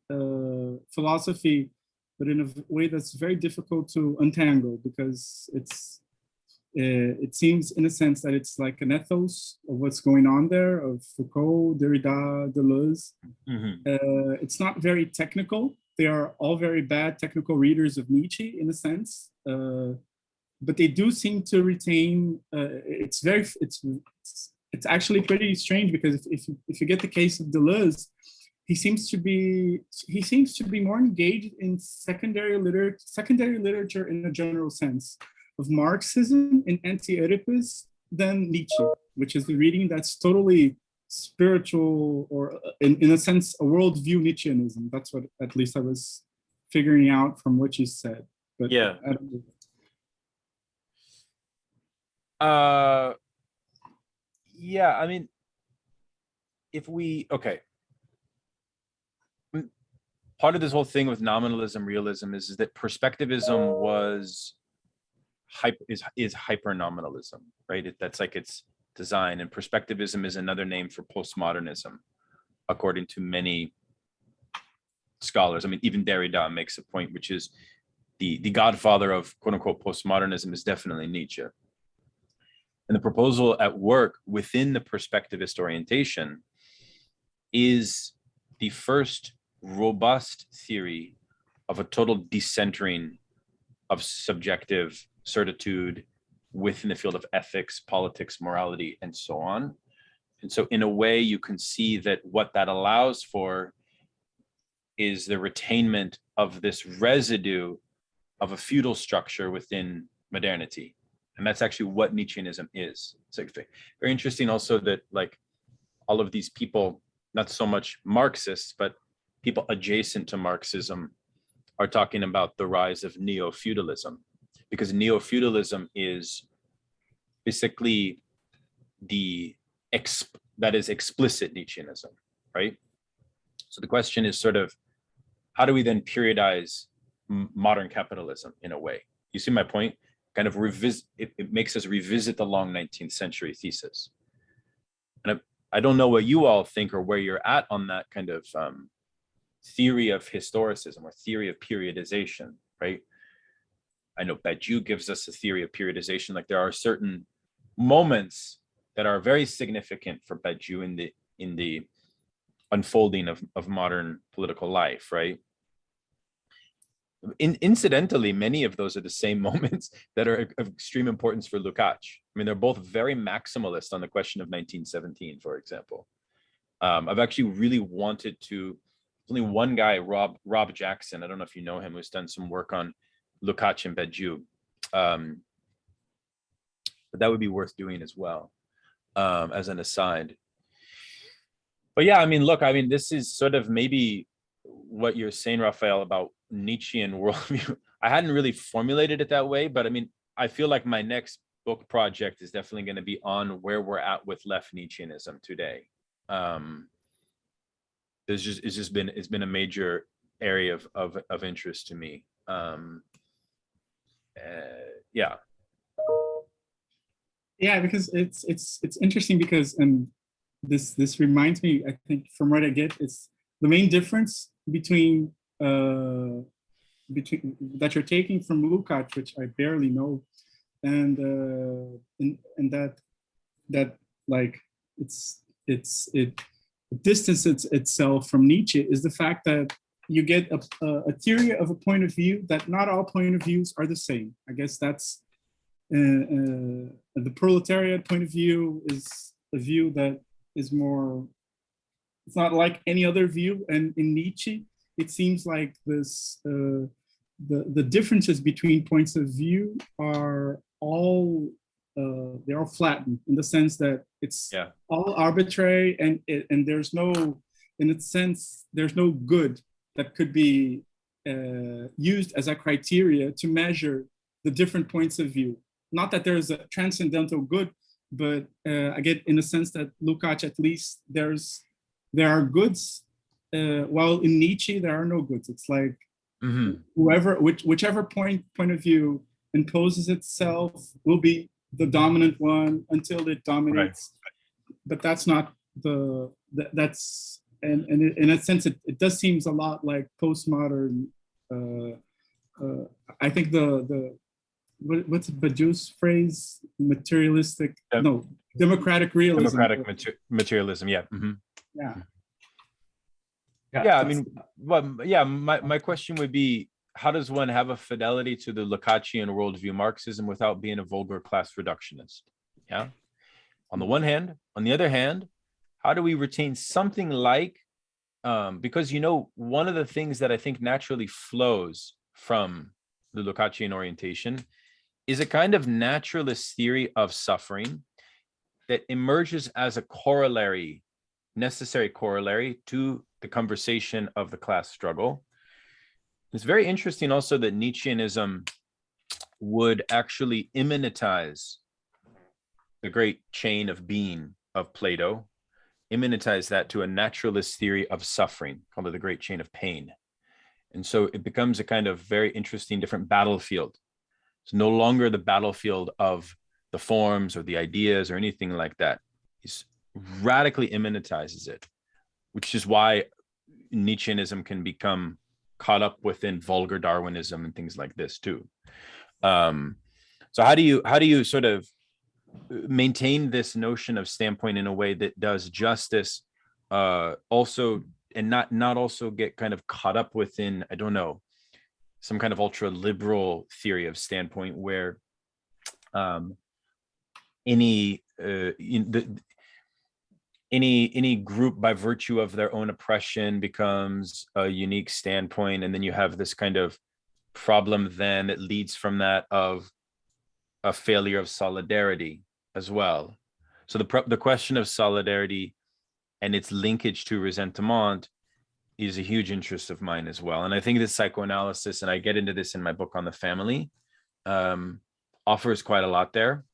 philosophy, but in a way that's very difficult to untangle, because it seems, in a sense, that it's like an ethos of what's going on there, of Foucault, Derrida, Deleuze. It's not very technical. They are all very bad technical readers of Nietzsche, in a sense, but they do seem to retain. It's actually pretty strange, because if you get the case of Deleuze, he seems to be more engaged in secondary literature in a general sense of Marxism and anti-Oedipus than Nietzsche, which is the reading that's totally spiritual, or in a sense, a worldview Nietzscheanism. That's what at least I was figuring out from what you said. But Yeah. I don't know. Yeah, I mean, part of this whole thing with nominalism, realism is that perspectivism is hyper-nominalism, right? That's like its design, and perspectivism is another name for postmodernism, according to many scholars. I mean, even Derrida makes a point, which is the godfather of quote-unquote postmodernism is definitely Nietzsche. And the proposal at work within the perspectivist orientation is the first robust theory of a total decentering of subjective certitude within the field of ethics, politics, morality, and so on. And so in a way, you can see that what that allows for is the retainment of this residue of a feudal structure within modernity. And that's actually what Nietzscheanism is. It's like very interesting also that like all of these people, not so much Marxists, but people adjacent to Marxism are talking about the rise of neo-feudalism, because neo-feudalism is basically that is explicit Nietzscheanism, right? So the question is sort of, how do we then periodize modern capitalism in a way? You see my point? Kind of it makes us revisit the long 19th century thesis. And I don't know what you all think or where you're at on that kind of theory of historicism or theory of periodization, right? I know Badiou gives us a theory of periodization. Like there are certain moments that are very significant for Badiou in the unfolding of modern political life, right? Incidentally, many of those are the same moments that are of extreme importance for Lukács. I mean, they're both very maximalist on the question of 1917, for example. I've actually really wanted to, only one guy, Rob Jackson, I don't know if you know him, who's done some work on Lukács and Badiou. But that would be worth doing as well, as an aside. But yeah, I mean, look, I mean, this is sort of maybe what you're saying, Raphael, about Nietzschean worldview. I hadn't really formulated it that way, but I mean, I feel like my next book project is definitely going to be on where we're at with left Nietzscheanism today. It's been a major area of interest to me. Yeah. Yeah, because it's interesting because this reminds me, I think from what I get, it's the main difference between that you're taking from Lukács, which I barely know, and that like it distances itself from Nietzsche is the fact that you get a theory of a point of view that not all point of views are the same. I guess that's the proletariat point of view is a view that is more, it's not like any other view. And in Nietzsche, it seems like this the differences between points of view are all they're all flattened in the sense that it's all arbitrary and there's no, in a sense, there's no good that could be used as a criteria to measure the different points of view. Not that there's a transcendental good, but I get in a sense that Lukács, at least there are goods, while in Nietzsche there are no goods. It's like whichever point of view imposes itself will be the dominant one until it dominates. Right. But that's not that's and in a sense it does seems a lot like postmodern. I think what's Badiou's phrase? Materialistic? No, democratic realism. Democratic materialism. Yeah. Mm-hmm. Yeah. Yeah. I mean, well, yeah. My question would be, how does one have a fidelity to the Lukácsian worldview Marxism without being a vulgar class reductionist? Yeah. On the one hand, on the other hand, how do we retain something like, because, you know, one of the things that I think naturally flows from the Lukácsian orientation is a kind of naturalist theory of suffering that emerges as a corollary, necessary corollary to the conversation of the class struggle. It's very interesting also that Nietzscheanism would actually immanentize the great chain of being of Plato, immanentize that to a naturalist theory of suffering, called it the great chain of pain. And so it becomes a kind of very interesting, different battlefield. It's no longer the battlefield of the forms or the ideas or anything like that. He radically immanentizes it, which is why Nietzscheanism can become caught up within vulgar Darwinism and things like this too. So how do you sort of maintain this notion of standpoint in a way that does justice, also, and not also get kind of caught up within, I don't know, some kind of ultra liberal theory of standpoint where any any group by virtue of their own oppression becomes a unique standpoint, and then you have this kind of problem then that leads from that of a failure of solidarity as well. So the question of solidarity and its linkage to resentment is a huge interest of mine as well. And I think this psychoanalysis, and I get into this in my book on the family, offers quite a lot there.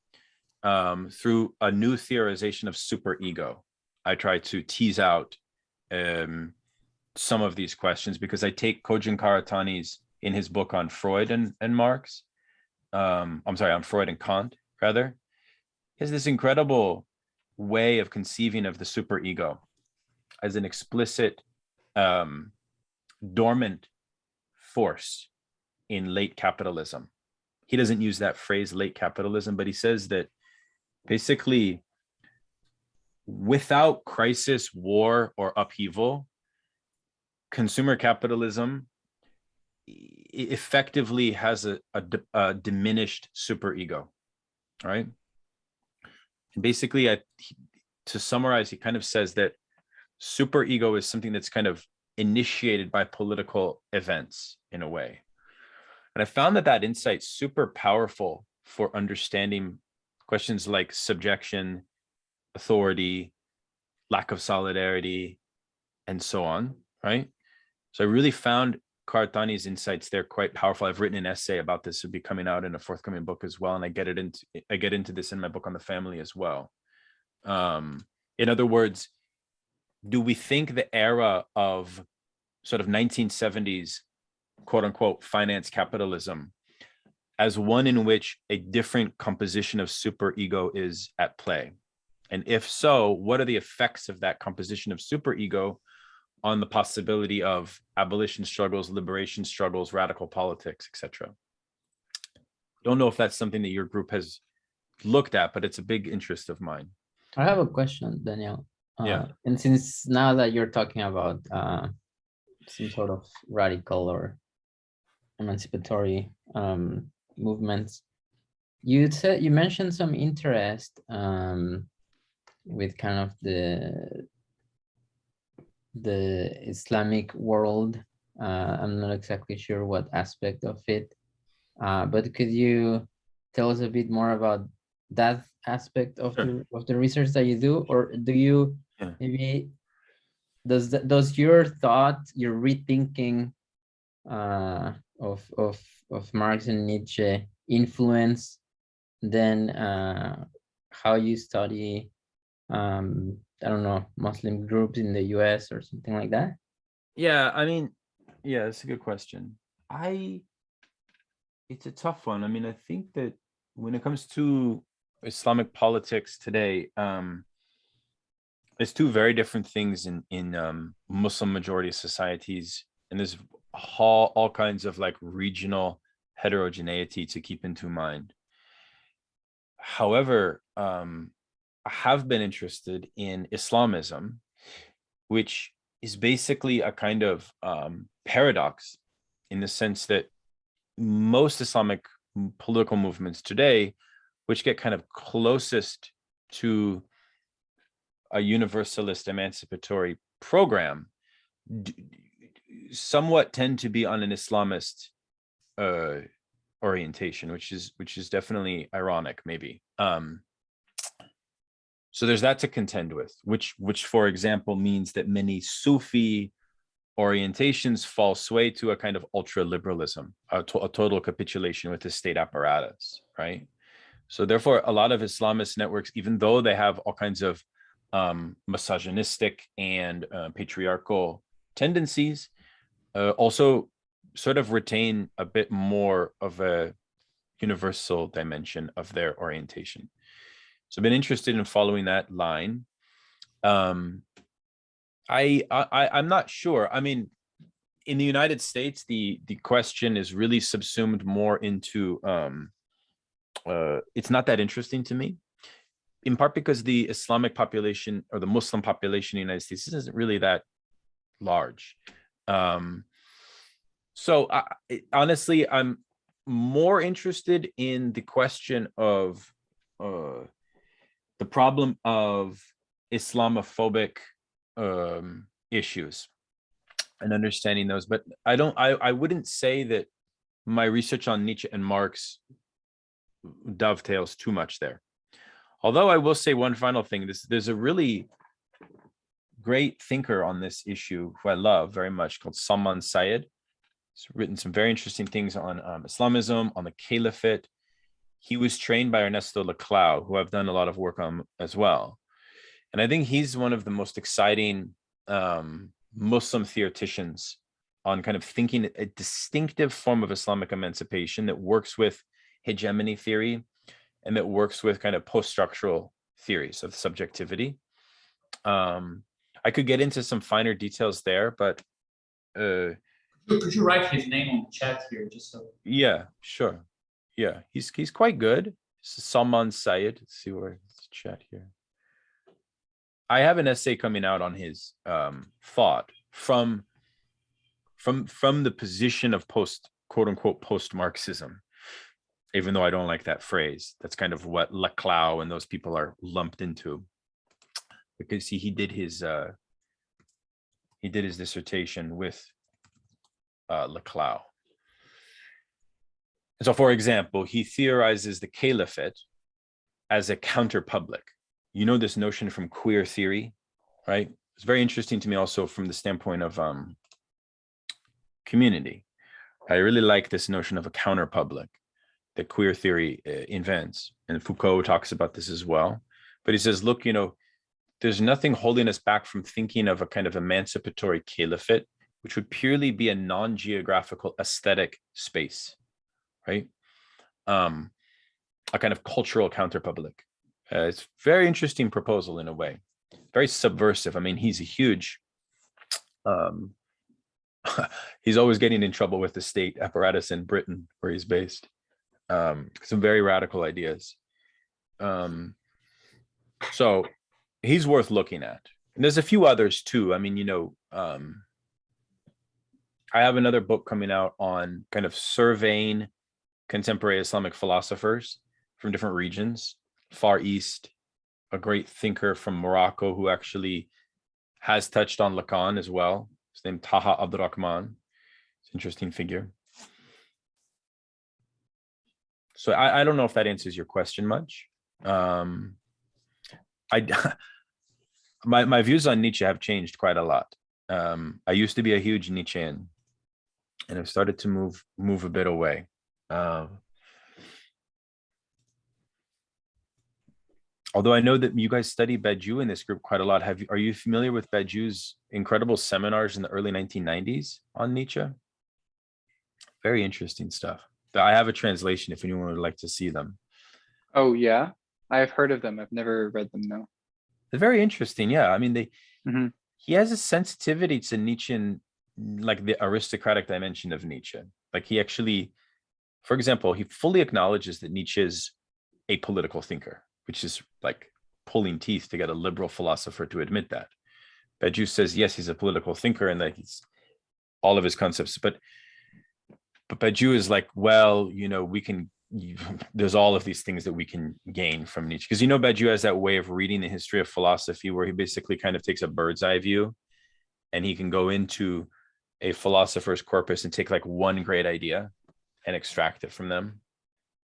Through a new theorization of superego, I try to tease out some of these questions, because I take Kojin Karatani's, in his book on Freud and Marx, I'm sorry, on Freud and Kant, rather, has this incredible way of conceiving of the superego as an explicit dormant force in late capitalism. He doesn't use that phrase, late capitalism, but he says that basically without crisis, war, or upheaval, consumer capitalism effectively has a diminished superego, right? And basically, to summarize, he kind of says that superego is something that's kind of initiated by political events in a way. And I found that insight's super powerful for understanding questions like subjection, authority, lack of solidarity, and so on, right? So I really found Karatani's insights there quite powerful. I've written an essay about this, will be coming out in a forthcoming book as well, and I get into this in my book on the family as well. In other words, do we think the era of sort of 1970s, quote unquote, finance capitalism as one in which a different composition of superego is at play? And if so, what are the effects of that composition of superego on the possibility of abolition struggles, liberation struggles, radical politics, etc.? Don't know if that's something that your group has looked at, but it's a big interest of mine. I have a question, Daniel. Yeah. And since now that you're talking about some sort of radical or emancipatory movements, you mentioned some interest with kind of the Islamic world. I'm not exactly sure what aspect of it, but could you tell us a bit more about that aspect of the research that you do? Or do you maybe, does your thought, your rethinking of Marx and Nietzsche influence then how you study I don't know, Muslim groups in the US or something like that? Yeah, I mean, yeah, that's a good question. It's a tough one. I mean, I think that when it comes to Islamic politics today, there's two very different things in Muslim majority societies, and there's all kinds of like regional heterogeneity to keep into mind. However, I have been interested in Islamism, which is basically a kind of paradox, in the sense that most Islamic political movements today, which get kind of closest to a universalist emancipatory program, somewhat tend to be on an Islamist orientation, which is definitely ironic, maybe. So there's that to contend with, which for example means that many Sufi orientations fall sway to a kind of ultra-liberalism, a total capitulation with the state apparatus, right? So therefore, a lot of Islamist networks, even though they have all kinds of misogynistic and patriarchal tendencies, also sort of retain a bit more of a universal dimension of their orientation. So I've been interested in following that line. I'm not sure. I mean, in the United States, the question is really subsumed more into it's not that interesting to me, in part because the Islamic population or the Muslim population in the United States isn't really that large. So honestly, more interested in the question of the problem of Islamophobic issues and understanding those. But I wouldn't say that my research on Nietzsche and Marx dovetails too much there. Although I will say one final thing, there's a really great thinker on this issue who I love very much called Salman Syed. He's written some very interesting things on Islamism, on the Caliphate. He was trained by Ernesto Laclau, who I've done a lot of work on as well. And I think he's one of the most exciting Muslim theoreticians on kind of thinking a distinctive form of Islamic emancipation that works with hegemony theory and that works with kind of post-structural theories of subjectivity. I could get into some finer details there, but could you write his name on the chat here, just so? Yeah, sure. Yeah, he's quite good. Salman Syed. Let's see where it's chat here. I have an essay coming out on his thought from the position of quote unquote post-Marxism, even though I don't like that phrase. That's kind of what Laclau and those people are lumped into, because he did his dissertation with Laclau. So, for example, he theorizes the Caliphate as a counter-public. You know this notion from queer theory, right? It's very interesting to me also from the standpoint of community. I really like this notion of a counter-public that queer theory invents. And Foucault talks about this as well. But he says, look, there's nothing holding us back from thinking of a kind of emancipatory caliphate, which would purely be a non-geographical aesthetic space, right? A kind of cultural counterpublic. It's a very interesting proposal in a way, very subversive. I mean, he's a huge, he's always getting in trouble with the state apparatus in Britain, where he's based. Some very radical ideas. So he's worth looking at. And there's a few others too. I mean, I have another book coming out on kind of surveying contemporary Islamic philosophers from different regions, Far East, a great thinker from Morocco who actually has touched on Lacan as well. His name Taha Abdurrahman. It's an interesting figure. So I don't know if that answers your question much. My views on Nietzsche have changed quite a lot. I used to be a huge Nietzschean, and I've started to move a bit away. Although I know that you guys study Badiou in this group quite a lot. Are you familiar with Badiou's incredible seminars in the early 1990s on Nietzsche? Very interesting stuff. I have a translation if anyone would like to see them. Oh yeah, I've heard of them. I've never read them, no. They're very interesting. Yeah, I mean, he has a sensitivity to Nietzsche, like the aristocratic dimension of Nietzsche. Like he actually, for example, he fully acknowledges that Nietzsche is a political thinker, which is like pulling teeth to get a liberal philosopher to admit that. Badiou says, yes, he's a political thinker and that he's all of his concepts, but Badiou is like, well, there's all of these things that we can gain from Nietzsche. Because Badiou has that way of reading the history of philosophy where he basically kind of takes a bird's eye view and he can go into a philosopher's corpus and take like one great idea and extract it from them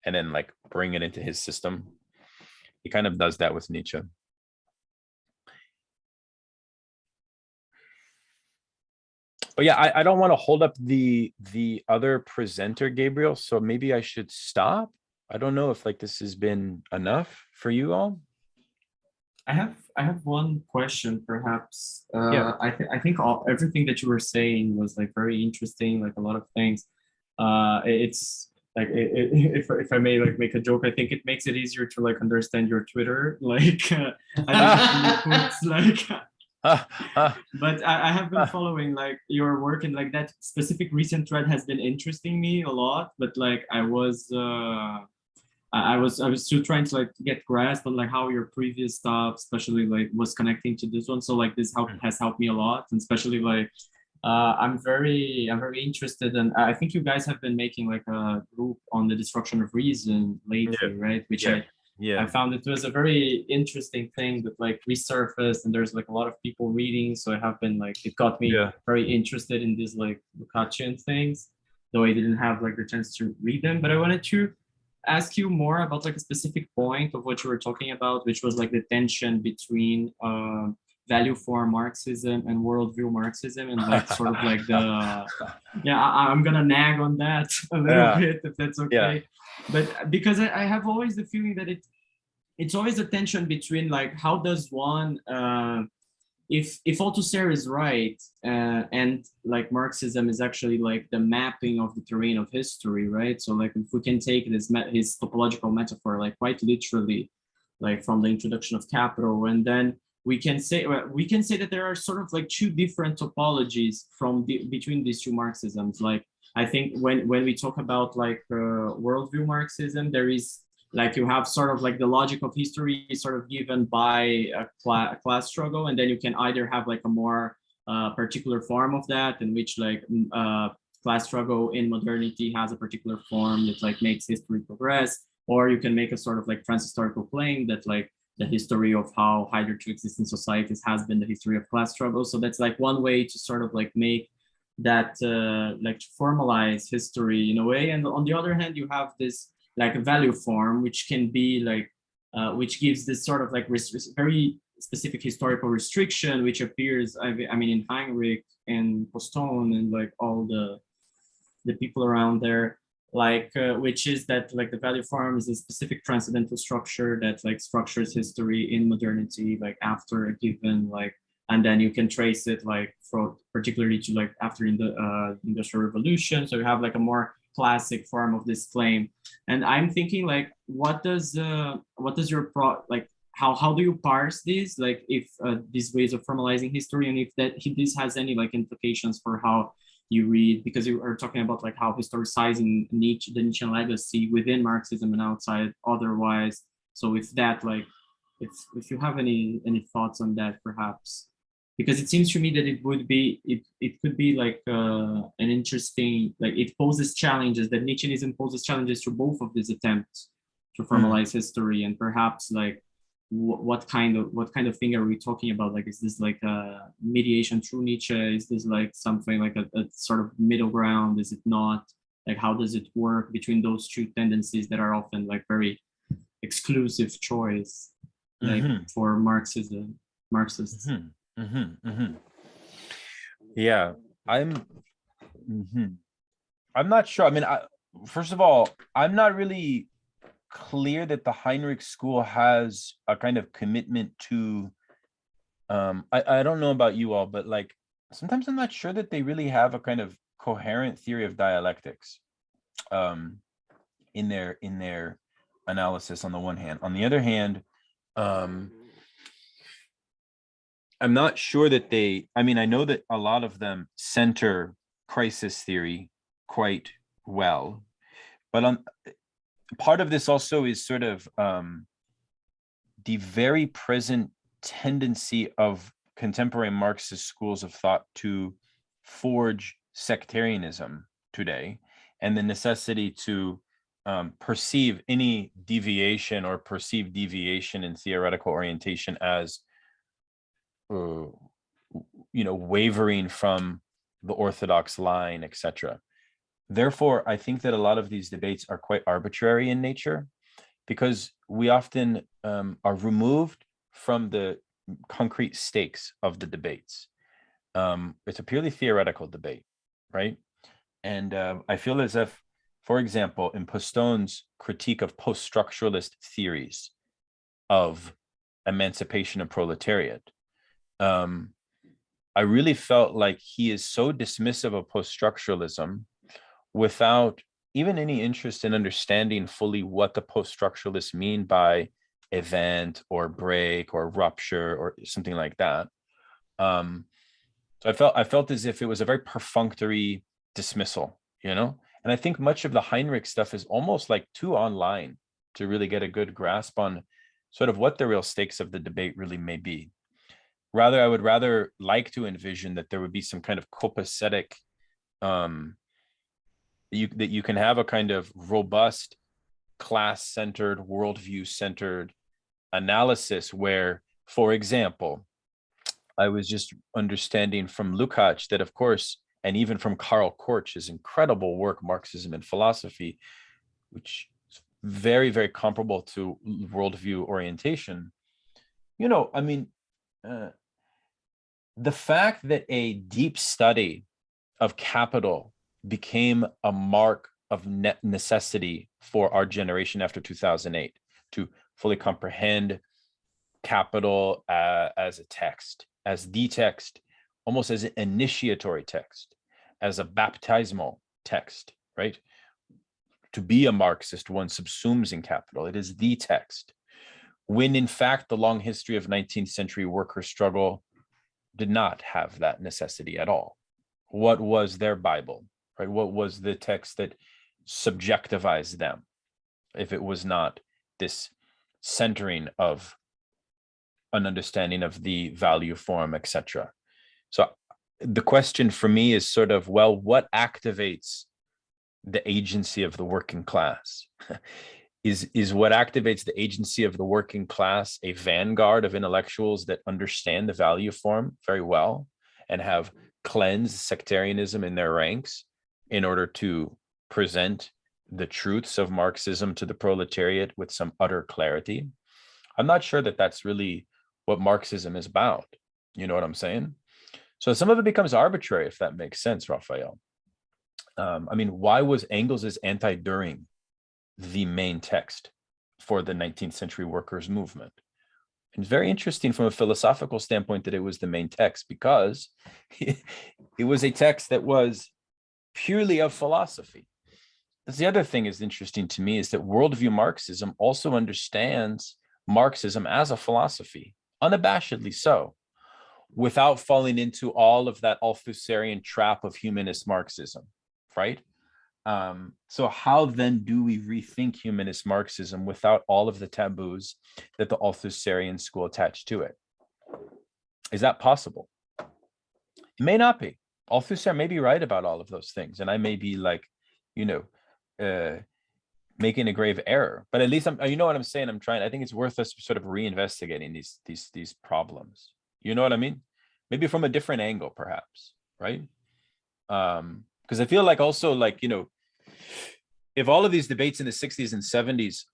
and then like bring it into his system. He kind of does that with Nietzsche. But yeah, I don't want to hold up the other presenter, Gabriel. So maybe I should stop. I don't know if like this has been enough for you all. I have one question, perhaps. Yeah. I think everything that you were saying was like very interesting, like a lot of things. It's like if I may like make a joke, I think it makes it easier to like understand your Twitter. Like I think it puts, like. But I have been following like your work, and like that specific recent thread has been interesting me a lot. But like I was still trying to like get grasp on like how your previous stuff, especially like was connecting to this one. So like this has helped me a lot, and especially like I'm very interested, and I think you guys have been making like a group on the destruction of reason lately, right? Which I found it was a very interesting thing that like resurfaced, and there's like a lot of people reading. So I have been like, it got me very interested in these like Lukashian things, though I didn't have like the chance to read them. But I wanted to ask you more about like a specific point of what you were talking about, which was like the tension between value form Marxism and worldview Marxism, and like sort of like the I'm gonna nag on that a little bit if that's okay. But because I have always the feeling that it's always a tension between like how does one if Althusser is right and like Marxism is actually like the mapping of the terrain of history, right? So like if we can take this his topological metaphor like quite literally, like from the introduction of Capital, and then we can say that there are sort of like two different topologies between these two Marxisms. Like I think when we talk about like worldview Marxism, there is like you have sort of like the logic of history is sort of given by a class struggle, and then you can either have like a more particular form of that, in which like class struggle in modernity has a particular form that like makes history progress, or you can make a sort of like transhistorical claim that like the history of how hydra to exist in societies has been the history of class struggle. So that's like one way to sort of like make that like formalize history in a way. And on the other hand, you have this like a value form, which can be like, which gives this sort of like very specific historical restriction, which appears, I mean, in Heinrich and Postone and like all the people around there, like, which is that like the value form is a specific transcendental structure that like structures history in modernity, like after a given like, and then you can trace it like for particularly to like after in the Industrial Revolution. So you have like a more classic form of this claim. And I'm thinking like, what does your like, how do you parse these? Like if these ways of formalizing history, and if this has any like implications for how you read, because you are talking about like how historicizing Nietzsche, the Nietzschean legacy within Marxism and outside otherwise. So with that, like, if you have any thoughts on that, perhaps, because it seems to me that it could be like an interesting, like it poses challenges, that Nietzscheanism poses challenges to both of these attempts to formalize history, and perhaps like what kind of thing are we talking about? Like, is this like a mediation through Nietzsche? Is this like something like a sort of middle ground? Is it not? Like, how does it work between those two tendencies that are often like very exclusive choice, like for Marxists? Yeah, I'm not sure. I mean, first of all, I'm not really clear that the Heinrich school has a kind of commitment to I don't know about you all, but like sometimes I'm not sure that they really have a kind of coherent theory of dialectics in their analysis on the one hand. On the other hand, I'm not sure that I mean, I know that a lot of them center crisis theory quite well, but part of this also is sort of the very present tendency of contemporary Marxist schools of thought to forge sectarianism today, and the necessity to perceive any deviation or perceived deviation in theoretical orientation as wavering from the orthodox line, etc. Therefore, I think that a lot of these debates are quite arbitrary in nature, because we often are removed from the concrete stakes of the debates. It's a purely theoretical debate, right? And I feel as if, for example, in Postone's critique of post-structuralist theories of emancipation of proletariat, I really felt like he is so dismissive of post-structuralism without even any interest in understanding fully what the post-structuralists mean by event or break or rupture or something like that. So I felt as if it was a very perfunctory dismissal, and I think much of the Heinrich stuff is almost like too online to really get a good grasp on sort of what the real stakes of the debate really may be. Rather, I would rather like to envision that there would be some kind of copacetic, that you can have a kind of robust, class-centered, worldview-centered analysis where, for example, I was just understanding from Lukács that, of course, and even from Karl Korsch's incredible work, Marxism and Philosophy, which is very, very comparable to worldview orientation. I mean, the fact that a deep study of capital became a mark of necessity for our generation after 2008 to fully comprehend capital as a text, as the text, almost as an initiatory text, as a baptismal text, right? To be a Marxist, one subsumes in capital. It is the text. When in fact, the long history of 19th century worker struggle did not have that necessity at all. What was their Bible, right? What was the text that subjectivized them, if it was not this centering of an understanding of the value form, etc. So the question for me is sort of, well, what activates the agency of the working class? Is what activates the agency of the working class a vanguard of intellectuals that understand the value form very well and have cleansed sectarianism in their ranks in order to present the truths of Marxism to the proletariat with some utter clarity? I'm not sure that that's really what Marxism is about. You know what I'm saying? So some of it becomes arbitrary, if that makes sense, Raphael. I mean, why was Engels's Anti-Düring the main text for the 19th century workers' movement? It's very interesting from a philosophical standpoint that it was the main text, because it was a text that was purely of philosophy. That's the other thing is interesting to me, is that worldview Marxism also understands Marxism as a philosophy, unabashedly so, without falling into all of that Althusserian trap of humanist Marxism, right? So how then do we rethink humanist Marxism without all of the taboos that the Althusserian school attached to it? Is that possible? It may not be. Althusser may be right about all of those things, and I may be like, making a grave error. But at least you know what I'm saying. I think it's worth us sort of reinvestigating these problems. You know what I mean? Maybe from a different angle, perhaps, right? Because I feel like also, like, if all of these debates in the 60s and 70s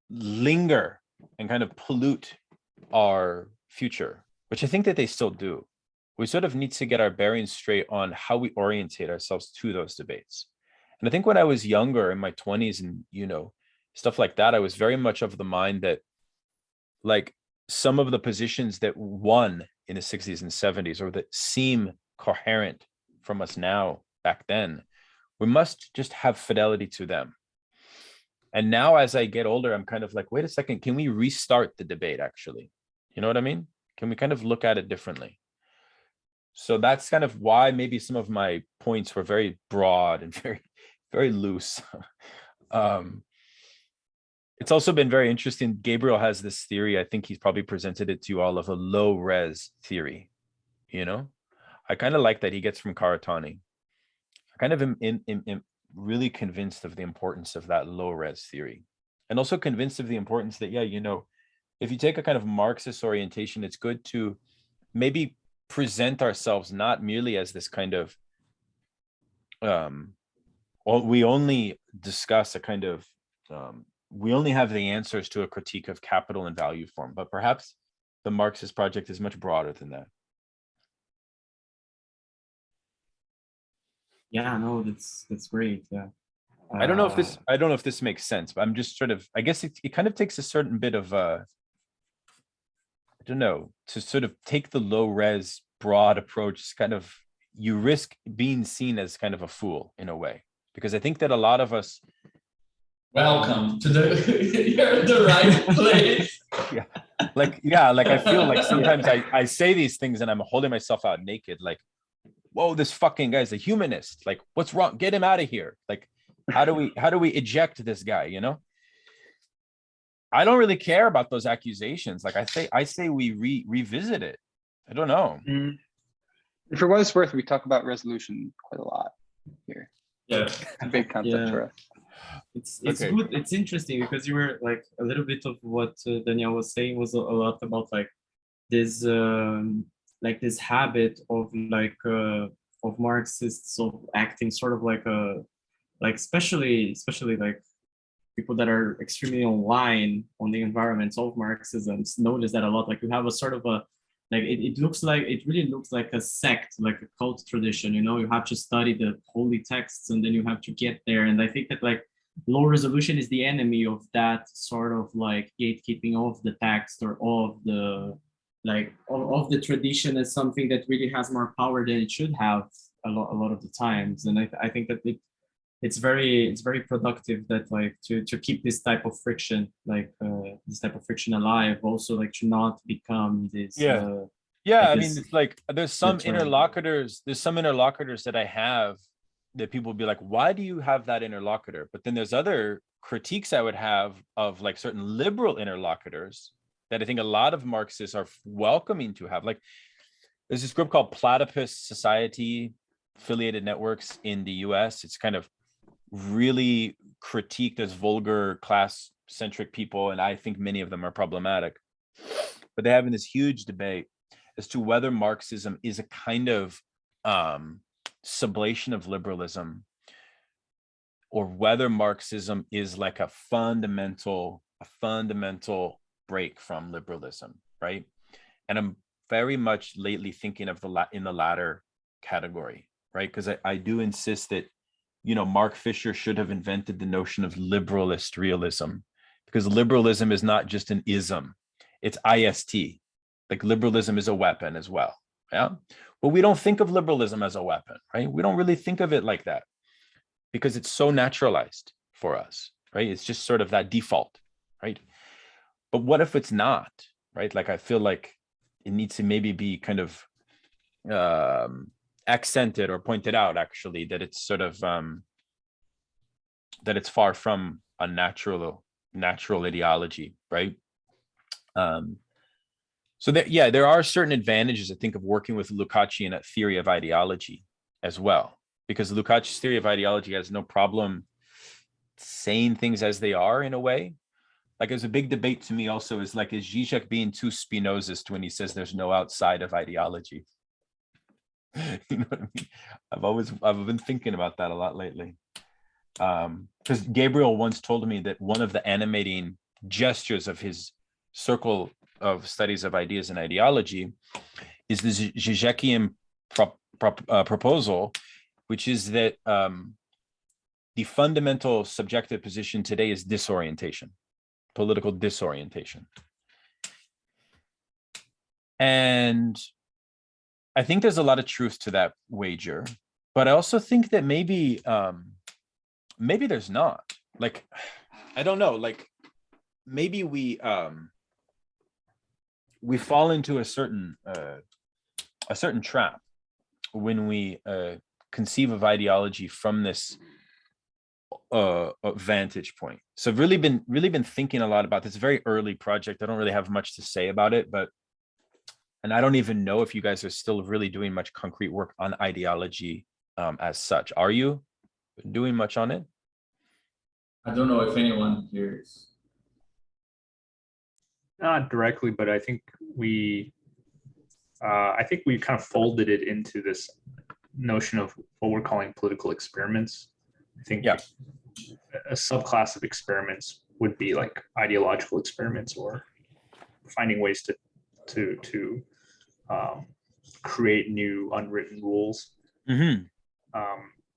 linger and kind of pollute our future, which I think that they still do, we sort of need to get our bearings straight on how we orientate ourselves to those debates. And I think when I was younger, in my 20s and, stuff like that, I was very much of the mind that, like, some of the positions that won in the 60s and 70s, or that seem coherent from us now, back then, we must just have fidelity to them. And now as I get older, I'm kind of like, wait a second, can we restart the debate actually? You know what I mean? Can we kind of look at it differently? So that's kind of why maybe some of my points were very broad and very, very loose. It's also been very interesting. Gabriel has this theory, I think he's probably presented it to you all, of a low res theory. I kind of like that he gets from Karatani. I kind of am really convinced of the importance of that low res theory, and also convinced of the importance that, if you take a kind of Marxist orientation, it's good to maybe present ourselves not merely as this kind of, we only discuss a kind of, we only have the answers to a critique of capital and value form, but perhaps the Marxist project is much broader than that. Yeah, no, that's great. Yeah. I don't know if this makes sense, but I'm just sort of, I guess it kind of takes a certain bit of I don't know, to sort of take the low res broad approach. It's kind of, you risk being seen as kind of a fool in a way, because I think that a lot of us, welcome to you're in the right place. like I feel like sometimes I say these things and I'm holding myself out naked, like, whoa, this fucking guy's a humanist. Like, what's wrong? Get him out of here. Like, how do we eject this guy? I don't really care about those accusations. Like I say we revisit it. I don't know. For what it's worth, we talk about resolution quite a lot here. Yeah. A big concept for us. It's Okay. good. It's interesting because you were like a little bit of what Danielle was saying was a lot about this this habit of Marxists of acting sort of especially like people that are extremely online on the environments of Marxism notice that a lot. Like you have a sort of a it really looks like a sect, like a cult tradition. You have to study the holy texts and then you have to get there. And I think that low resolution is the enemy of that sort of gatekeeping of the text or of the of the tradition as something that really has more power than it should have a lot of the times. And I think that it's very productive that to keep this type of friction alive, also to not become this I mean, it's there's some deterrent. interlocutors that I have that people will be like, why do you have that interlocutor? But then there's other critiques I would have of certain liberal interlocutors that I think a lot of Marxists are welcoming to have. There's this group called Platypus Society Affiliated Networks in the US. It's kind of really critiqued as vulgar, class-centric people, and I think many of them are problematic. But they're having this huge debate as to whether Marxism is a kind of sublation of liberalism, or whether Marxism is a fundamental break from liberalism, right? And I'm very much lately thinking of in the latter category, right? Because I do insist that Mark Fisher should have invented the notion of liberalist realism, because liberalism is not just an ism, it's IST. Liberalism is a weapon as well. Yeah. But we don't think of liberalism as a weapon, right? We don't really think of it like that because it's so naturalized for us, right? It's just sort of that default, right? But what if it's not, right? I feel like it needs to maybe be kind of accented or pointed out, actually, that it's sort of that it's far from a natural ideology, right? So there are certain advantages, I think, of working with Lukács' theory of ideology as well, because Lukács' theory of ideology has no problem saying things as they are in a way. There's a big debate to me also is Zizek being too Spinozist when he says there's no outside of ideology? You know what I mean? I've been thinking about that a lot lately. Because Gabriel once told me that one of the animating gestures of his circle of studies of ideas and ideology is the Zizekian proposal, which is that the fundamental subjective position today is disorientation, political disorientation. And I think there's a lot of truth to that wager, but I also think that maybe there's not. I don't know, maybe we fall into a certain trap when we conceive of ideology from this vantage point. So I've really been thinking a lot about this. Very early project. I don't really have much to say about it, and I don't even know if you guys are still really doing much concrete work on ideology as such. Are you doing much on it? I don't know if anyone here is. Not directly, but I think we kind of folded it into this notion of what we're calling political experiments. I think a subclass of experiments would be ideological experiments, or finding ways to create new unwritten rules. Mm-hmm.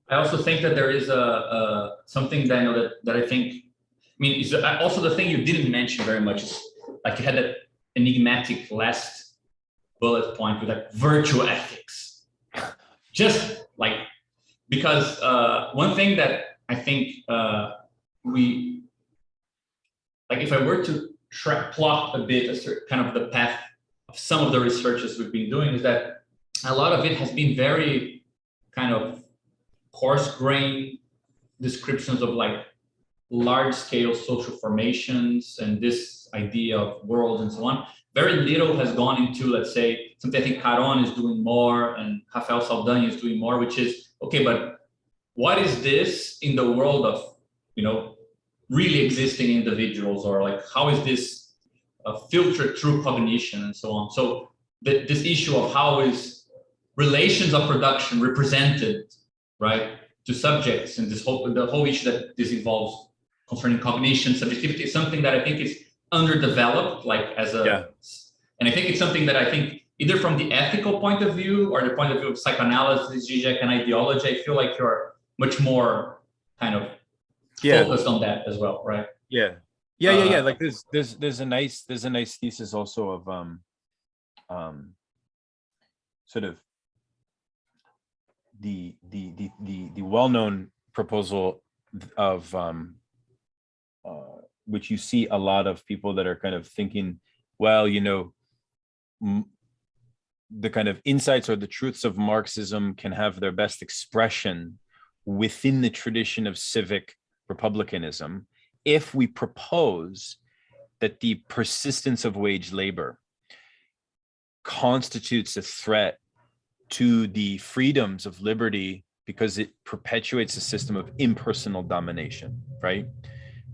I also think that there is something, Daniel, that I think, is also the thing you didn't mention very much is you had that enigmatic last bullet point with virtue ethics. Just because one thing that I think we, if I were to plot a bit kind of the path of some of the researches we've been doing, is that a lot of it has been very kind of coarse-grained descriptions of large-scale social formations and this idea of worlds and so on. Very little has gone into, let's say, something I think Caron is doing more and Rafael Saldanha is doing more, which is, okay, but what is this in the world of, really existing individuals, or like, how is this filtered through cognition and so on? So this issue of how is relations of production represented, right, to subjects, and the whole issue that this involves concerning cognition, subjectivity, is something that I think is underdeveloped, like and I think it's something that I think either from the ethical point of view or the point of view of psychoanalysis, Zizek, and ideology, I feel like you're much more kind of focused on that as well, right? Yeah. Like there's a nice thesis also of sort of the well-known proposal of which you see a lot of people that are kind of thinking, well, the kind of insights or the truths of Marxism can have their best expression within the tradition of civic republicanism if we propose that the persistence of wage labor constitutes a threat to the freedoms of liberty because it perpetuates a system of impersonal domination, right?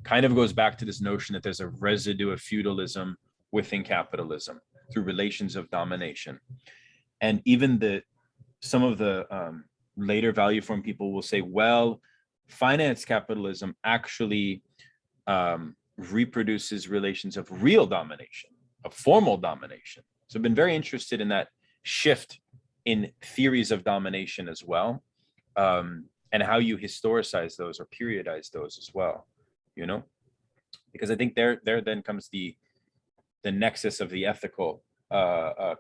Kind of goes back to this notion that there's a residue of feudalism within capitalism through relations of domination. And even some of the later value form people will say, well, finance capitalism actually reproduces relations of real domination, of formal domination. So I've been very interested in that shift in theories of domination as well, and how you historicize those or periodize those as well, because I think there then comes the nexus of the ethical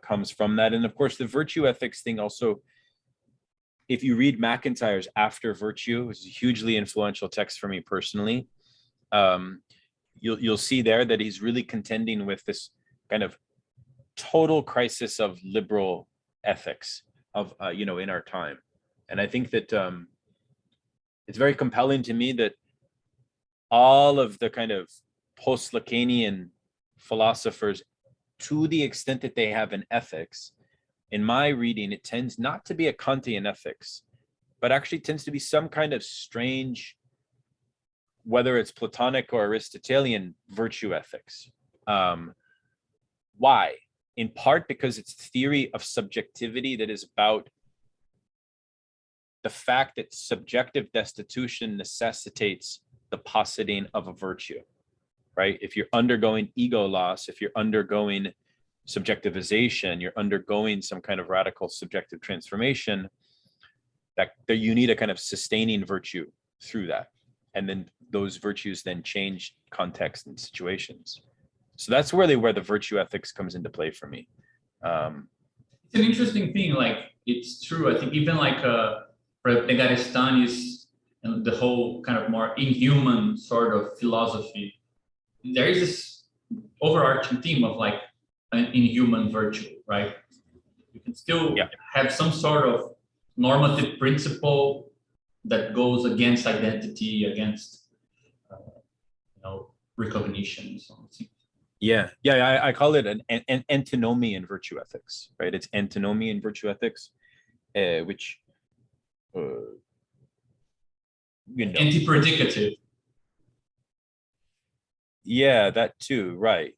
comes from that. And of course, the virtue ethics thing also, if you read McIntyre's After Virtue, which is a hugely influential text for me personally, you'll see there that he's really contending with this kind of total crisis of liberal ethics of in our time. And I think that it's very compelling to me that all of the kind of post-Lacanian philosophers, to the extent that they have an ethics, in my reading, it tends not to be a Kantian ethics, but actually tends to be some kind of strange, whether it's Platonic or Aristotelian virtue ethics. Why? In part because it's theory of subjectivity that is about the fact that subjective destitution necessitates the positing of a virtue, right? If you're undergoing ego loss, if you're undergoing subjectivization, you're undergoing some kind of radical subjective transformation, that you need a kind of sustaining virtue through that. And then those virtues then change context and situations. So that's really where the virtue ethics comes into play for me. It's an interesting thing, like it's true. I think even like Negarestani's and the whole kind of more inhuman sort of philosophy, there is this overarching theme of like an inhuman virtue, right? You can still have some sort of normative principle that goes against identity, against recognition and so on. I call it an Antinomian virtue ethics, right? It's Antinomian virtue ethics, which anti-predicative. Yeah, that too, right.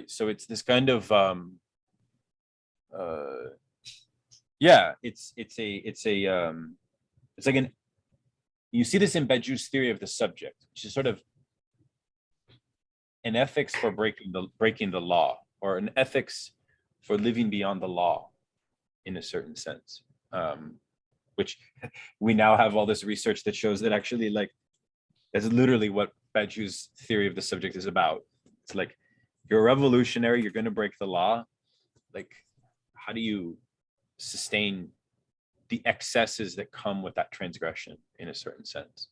So it's this kind of it's like you see this in Badiou's theory of the subject, which is sort of an ethics for breaking the law, or an ethics for living beyond the law in a certain sense, which we now have all this research that shows that actually, like, that's literally what Badiou's theory of the subject is about. It's like, you're a revolutionary, you're going to break the law. Like, how do you sustain the excesses that come with that transgression in a certain sense?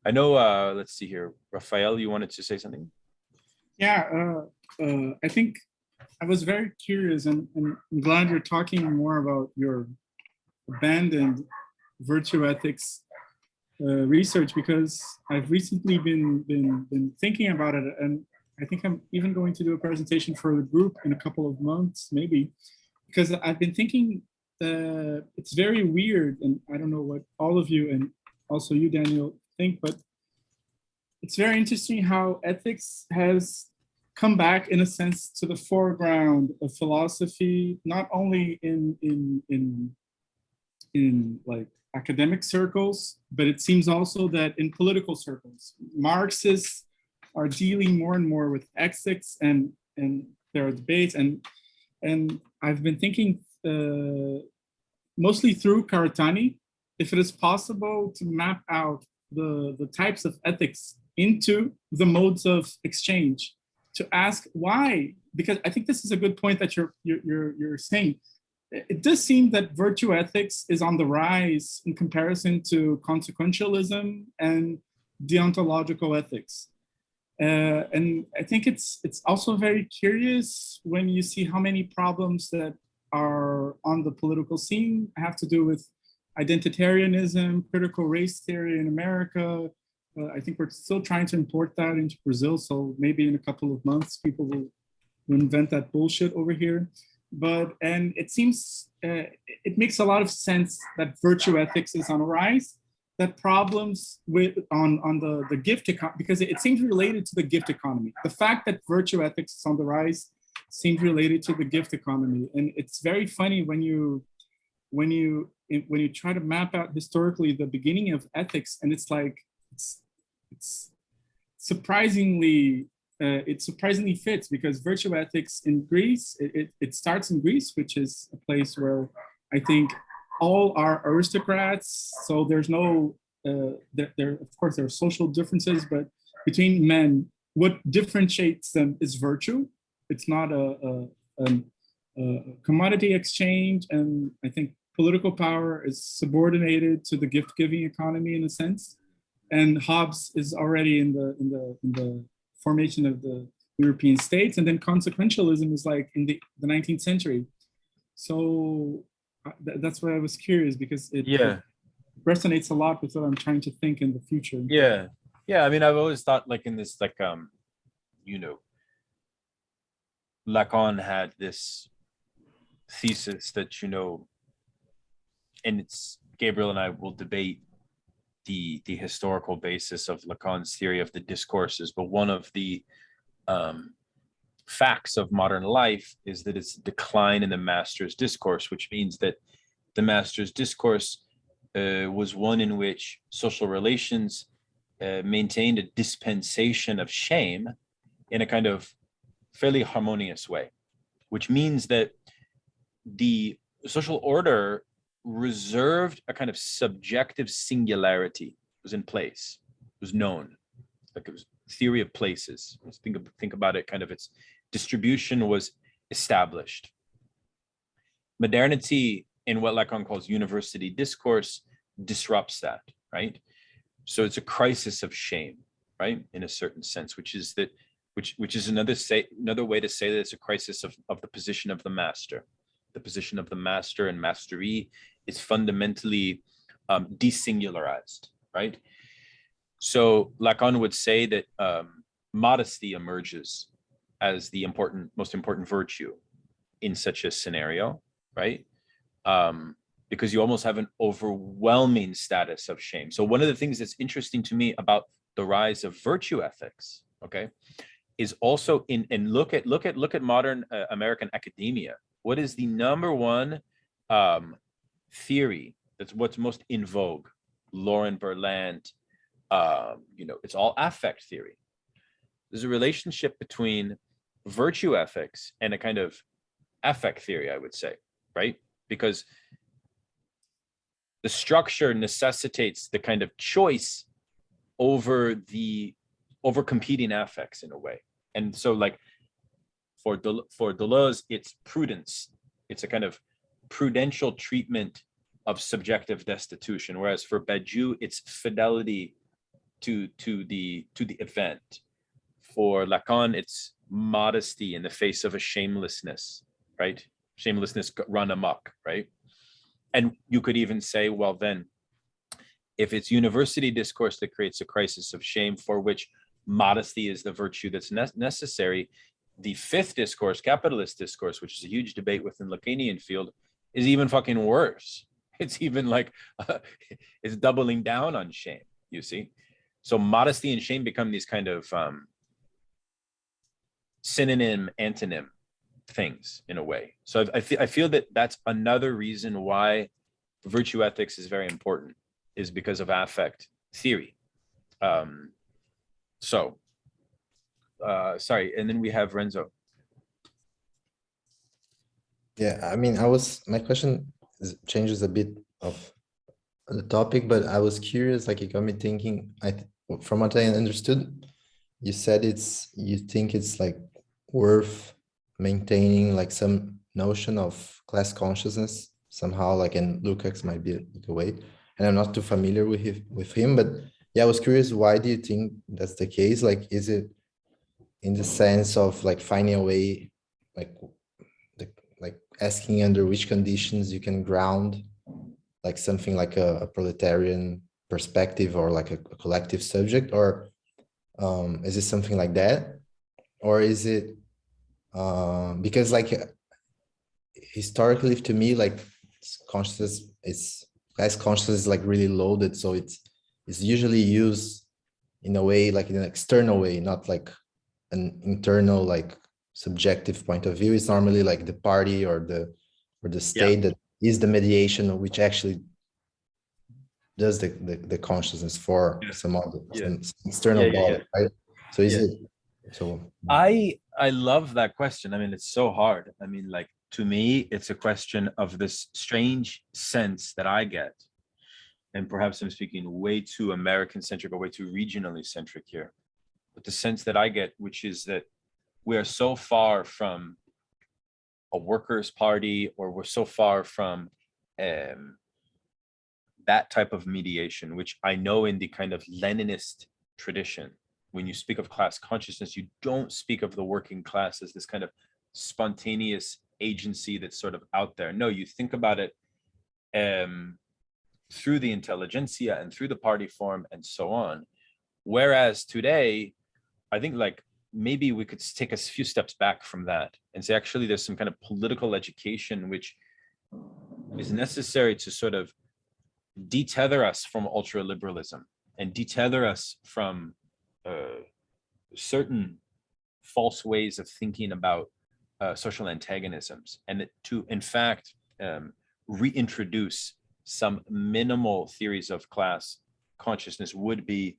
I know, let's see here. Rafael, you wanted to say something? Yeah, I think I was very curious, and I'm glad you're talking more about your abandoned virtue ethics research, because I've recently been thinking about it, and I think I'm even going to do a presentation for the group in a couple of months, maybe, because I've been thinking it's very weird, and I don't know what all of you and also you, Daniel, think, but it's very interesting how ethics has come back, in a sense, to the foreground of philosophy, not only in like academic circles, but it seems also that in political circles, Marxists are dealing more and more with ethics, and there are debates, and I've been thinking mostly through Karatani, if it is possible to map out the types of ethics into the modes of exchange, to ask why, because I think this is a good point that you're saying. It does seem that virtue ethics is on the rise in comparison to consequentialism and deontological ethics. And I think it's also very curious when you see how many problems that are on the political scene have to do with identitarianism, critical race theory in America. I think we're still trying to import that into Brazil, so maybe in a couple of months people will invent that bullshit over here. And it seems it makes a lot of sense that virtue ethics is on a rise, that problems on the gift economy, because it seems related to the gift economy. The fact that virtue ethics is on the rise seems related to the gift economy. And it's very funny when you try to map out historically the beginning of ethics, and it's like, it's surprisingly, it surprisingly fits, because virtue ethics in Greece, it starts in Greece, which is a place where I think all are aristocrats. So there's no, of course there are social differences, but between men, what differentiates them is virtue. It's not a commodity exchange. And I think political power is subordinated to the gift-giving economy in a sense. And Hobbes is already in the formation of the European states, and then consequentialism is like in the 19th century. So that's why I was curious, because it resonates a lot with what I'm trying to think in the future. Yeah. I mean, I've always thought like in this, like, you know, Lacan had this thesis that, you know, and it's Gabriel and I will debate the historical basis of Lacan's theory of the discourses, but one of the facts of modern life is that it's a decline in the master's discourse, which means that the master's discourse was one in which social relations maintained a dispensation of shame in a kind of fairly harmonious way, which means that the social order reserved a kind of subjective singularity, was in place, was known, like it was theory of places. Let's think about it, kind of its distribution was established. Modernity, in what Lacan calls university discourse, disrupts that, right? So it's a crisis of shame, right, in a certain sense, which is that, which is another way to say that it's a crisis of the position of the master. The position of the master and mastery is fundamentally desingularized, right? So Lacan would say that modesty emerges as the most important virtue in such a scenario, right? Because you almost have an overwhelming status of shame. So one of the things that's interesting to me about the rise of virtue ethics, okay, is also look at modern American academia. What is the number one theory that's what's most in vogue? Lauren Berlant, you know, it's all affect theory. There's a relationship between virtue ethics and a kind of affect theory, I would say, right? Because the structure necessitates the kind of choice over competing affects in a way. And so like for Deleuze, it's prudence. It's a kind of prudential treatment of subjective destitution. Whereas for Badiou, it's fidelity to the event. For Lacan, it's modesty in the face of a shamelessness, right? Shamelessness run amok, right? And you could even say, well, then if it's university discourse that creates a crisis of shame for which modesty is the virtue that's necessary, the fifth discourse, capitalist discourse, which is a huge debate within Lacanian field, is even fucking worse. It's even like, it's doubling down on shame, you see? So modesty and shame become these kind of synonym, antonym things in a way. So I feel that that's another reason why virtue ethics is very important, is because of affect theory. Sorry, and then we have Renzo. Yeah, I mean, my question changes a bit of the topic, but I was curious, like it got me thinking, from what I understood, you said you think it's like worth maintaining like some notion of class consciousness somehow, like, and Lukács might be the way, and I'm not too familiar with him, but yeah, I was curious, why do you think that's the case? Like, is it in the sense of like finding a way, like asking under which conditions you can ground like something like a proletarian perspective or like a collective subject, or is it something like that? Or is it because like historically to me, like class consciousness is like really loaded, so it's usually used in a way, like in an external way, not like an internal like subjective point of view. It's normally like the party or the state that is the mediation, which actually does the consciousness for some other some external body, right? So is it so? I love that question. I mean, it's so hard. I mean, like, to me, it's a question of this strange sense that I get, and perhaps I'm speaking way too American centric or way too regionally centric here, but the sense that I get, which is that we are so far from a workers' party, or we're so far from that type of mediation, which I know in the kind of Leninist tradition, when you speak of class consciousness, you don't speak of the working class as this kind of spontaneous agency that's sort of out there. No, you think about it through the intelligentsia and through the party form and so on. Whereas today, I think like maybe we could take a few steps back from that and say, actually, there's some kind of political education which is necessary to sort of detether us from ultraliberalism and detether us from certain false ways of thinking about social antagonisms, and to, in fact, reintroduce some minimal theories of class consciousness would be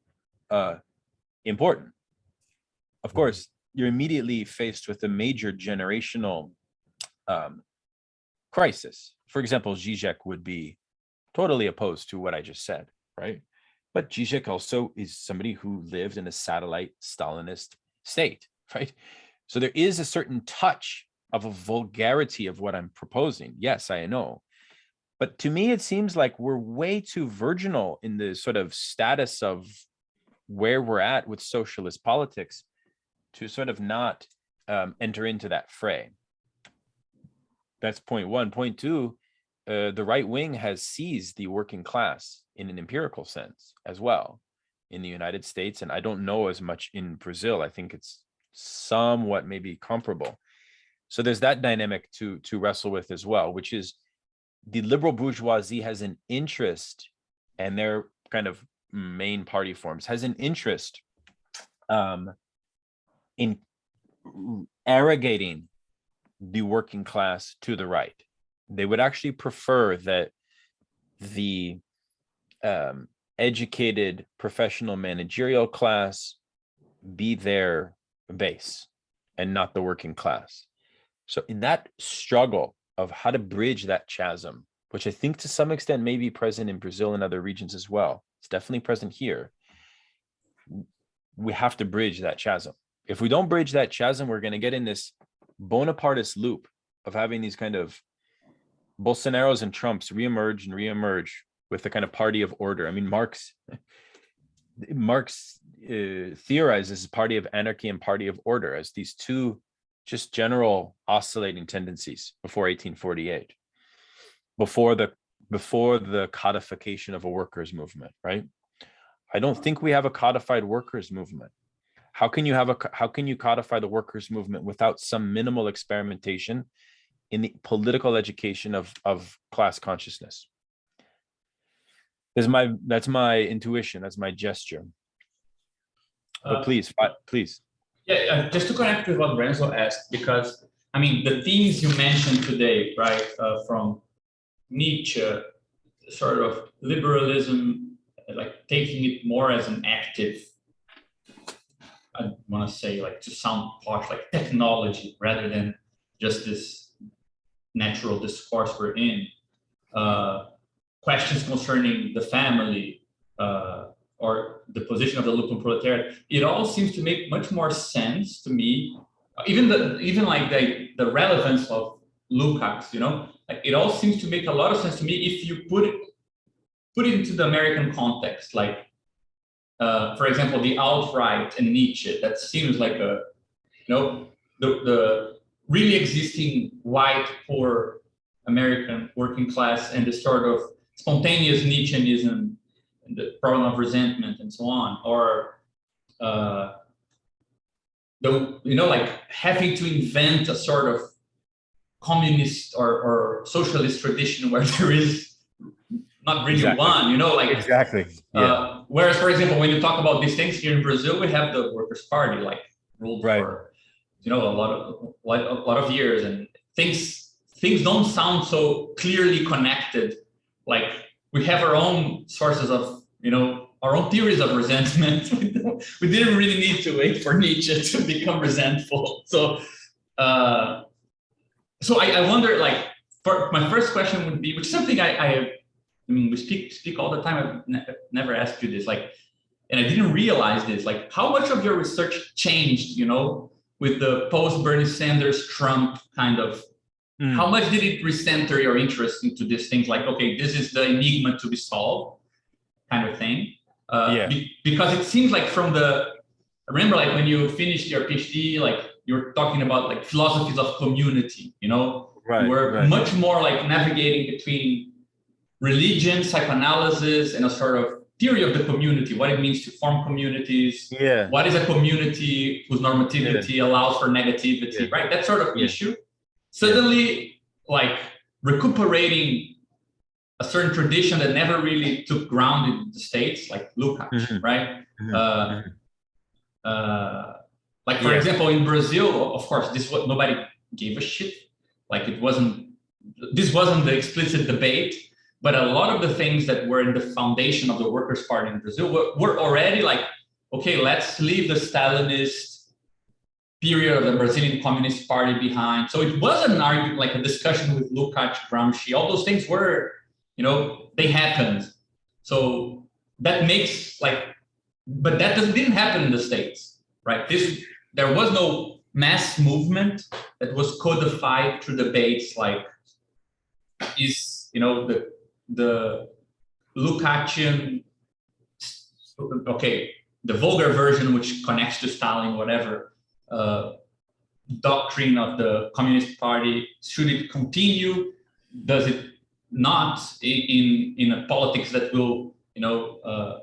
important. Of course, you're immediately faced with a major generational crisis. For example, Zizek would be totally opposed to what I just said, right? But Zizek also is somebody who lived in a satellite Stalinist state, right? So there is a certain touch of a vulgarity of what I'm proposing. Yes, I know. But to me, it seems like we're way too virginal in the sort of status of where we're at with socialist politics to sort of not enter into that fray. That's point one. Point two, the right wing has seized the working class in an empirical sense as well in the United States. And I don't know as much in Brazil. I think it's somewhat maybe comparable. So there's that dynamic to wrestle with as well, which is the liberal bourgeoisie has an interest, and their kind of main party forms has an interest in arrogating the working class to the right. They would actually prefer that the educated professional managerial class be their base and not the working class. So in that struggle of how to bridge that chasm, which I think to some extent may be present in Brazil and other regions as well, it's definitely present here, we have to bridge that chasm. If we don't bridge that chasm, we're going to get in this Bonapartist loop of having these kind of Bolsonaros and Trumps reemerge and reemerge with the kind of party of order. I mean, Marx theorizes party of anarchy and party of order as these two just general oscillating tendencies before 1848, before the before the codification of a workers' movement, right? I don't think we have a codified workers' movement. How can you codify the workers' movement without some minimal experimentation in the political education of class consciousness? That's my intuition, that's my gesture. But please. Yeah, just to connect with what Renzo asked, because I mean, the themes you mentioned today, right, from Nietzsche, sort of liberalism, like taking it more as an active, I want to say, like, to sound posh, like technology rather than just this natural discourse we're in. Questions concerning the family or the position of the lumpen proletariat, it all seems to make much more sense to me. Even like the relevance of Lukács, you know, like it all seems to make a lot of sense to me if you put it into the American context, like. For example, the alt-right and Nietzsche, that seems like a, you know, the really existing white, poor American working class and the sort of spontaneous Nietzscheanism and the problem of resentment and so on, or you know, like having to invent a sort of communist or socialist tradition where there is not really one, you know, like exactly. Yeah. Whereas, for example, when you talk about these things here in Brazil, we have the Workers' Party, like ruled for, you know, a lot of years, and things don't sound so clearly connected. Like we have our own sources of, you know, our own theories of resentment. We didn't really need to wait for Nietzsche to become resentful. So, I wonder, like, for my first question would be, which is something I mean, we speak all the time. I've never asked you this, like, and I didn't realize this, like, how much of your research changed, you know, with the post-Bernie Sanders Trump kind of, how much did it recenter your interest into these things? Like, okay, this is the enigma to be solved kind of thing. Because it seems like I remember like when you finished your PhD, like you were talking about like philosophies of community, you know, you were much more like navigating between religion, psychoanalysis, and a sort of theory of the community, what it means to form communities, what is a community whose normativity allows for negativity, right? That sort of issue. Suddenly, like recuperating a certain tradition that never really took ground in the States, like Lukács, right? Like, for example, in Brazil, of course, nobody gave a shit. Like this wasn't the explicit debate. But a lot of the things that were in the foundation of the Workers' Party in Brazil were already like, okay, let's leave the Stalinist period of the Brazilian Communist Party behind. So it was an argument, like a discussion with Lukács, Gramsci, all those things were, you know, they happened. So that makes like, but that didn't happen in the States, right? There was no mass movement that was codified through debates like, you know, the Lukácsian, okay, the vulgar version, which connects to Stalin, whatever, doctrine of the Communist Party, should it continue? Does it not in a politics that will, you know,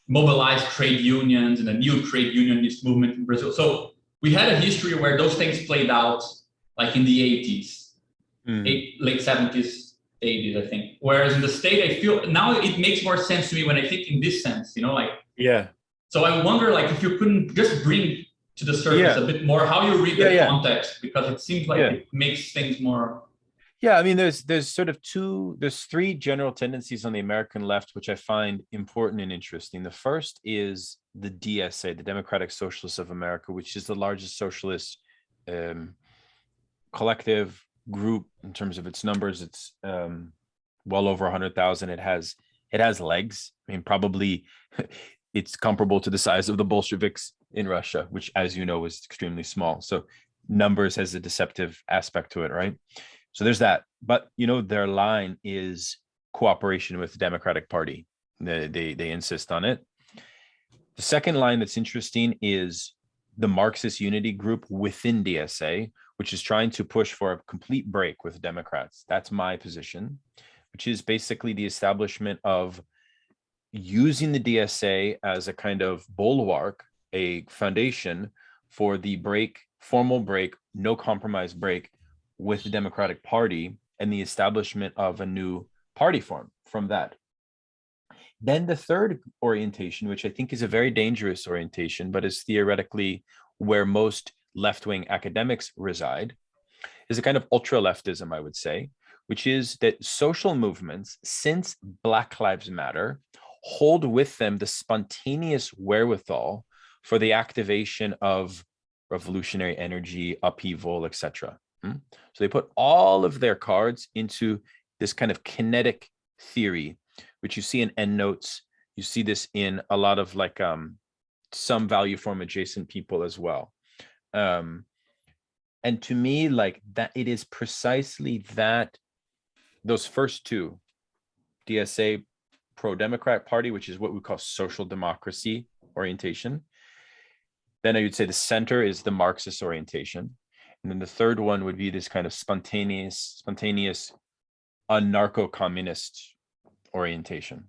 mobilize trade unions and a new trade unionist movement in Brazil? So we had a history where those things played out, like in the 80s, late 70s, 80s, I think. Whereas in the state, I feel now it makes more sense to me when I think in this sense, you know, like. So I wonder, like, if you couldn't just bring to the surface a bit more how you read the context, because it seems like it makes things more. Yeah, I mean, there's three general tendencies on the American left, which I find important and interesting. The first is the DSA, the Democratic Socialists of America, which is the largest socialist collective group in terms of its numbers. It's well over 100,000. It has legs. I mean, probably it's comparable to the size of the Bolsheviks in Russia, which, as you know, was extremely small. So numbers has a deceptive aspect to it, right? So there's that. But, you know, their line is cooperation with the Democratic Party. They insist on it. The second line that's interesting is the Marxist unity group within DSA, which is trying to push for a complete break with Democrats. That's my position. which is basically the establishment of using the DSA as a kind of bulwark, a foundation for the formal break, no compromise break with the Democratic Party, and the establishment of a new party form from that. Then the third orientation, which I think is a very dangerous orientation, but is theoretically where most left-wing academics reside, is a kind of ultra-leftism, I would say, which is that social movements, since Black Lives Matter, hold with them the spontaneous wherewithal for the activation of revolutionary energy, upheaval, etc. So they put all of their cards into this kind of kinetic theory, which you see in endnotes. You see this in a lot of like some value form adjacent people as well. And to me, like that, it is precisely that, those first two, DSA pro-Democrat Party, which is what we call social democracy orientation. Then I would say the center is the Marxist orientation. And then the third one would be this kind of spontaneous anarcho-communist orientation.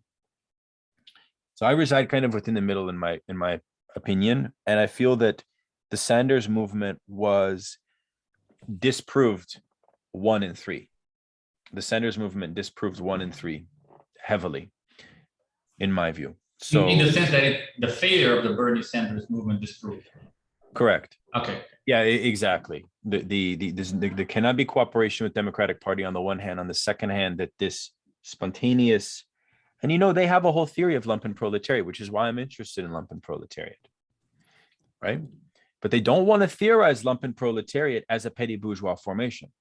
So I reside kind of within the middle in my opinion. And I feel that the Sanders movement was disproved 1 and 3. The Sanders movement disproved 1 and 3 heavily, in my view. So in the sense that the failure of the Bernie Sanders movement disproved. Correct. Okay. Yeah, exactly. There cannot be cooperation with Democratic Party on the one hand. On the second hand, that this spontaneous, and they have a whole theory of lumpen proletariat, which is why I'm interested in lumpen proletariat, right? But they don't want to theorize lumpen proletariat as a petty bourgeois formation.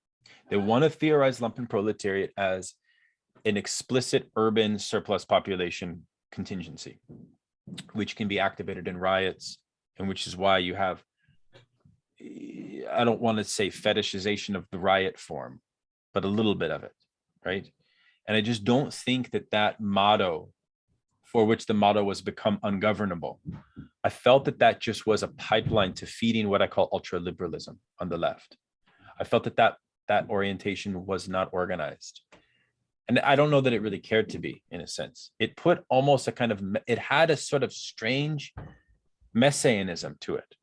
They want to theorize lumpen proletariat as an explicit urban surplus population contingency, which can be activated in riots, and which is why you have, I don't want to say fetishization of the riot form, but a little bit of it, right? And I just don't think that motto, for which the motto was become ungovernable, I felt that just was a pipeline to feeding what I call ultra-liberalism on the left. I felt that orientation was not organized. And I don't know that it really cared to be, in a sense. It put almost a kind of, it had a sort of strange messianism to it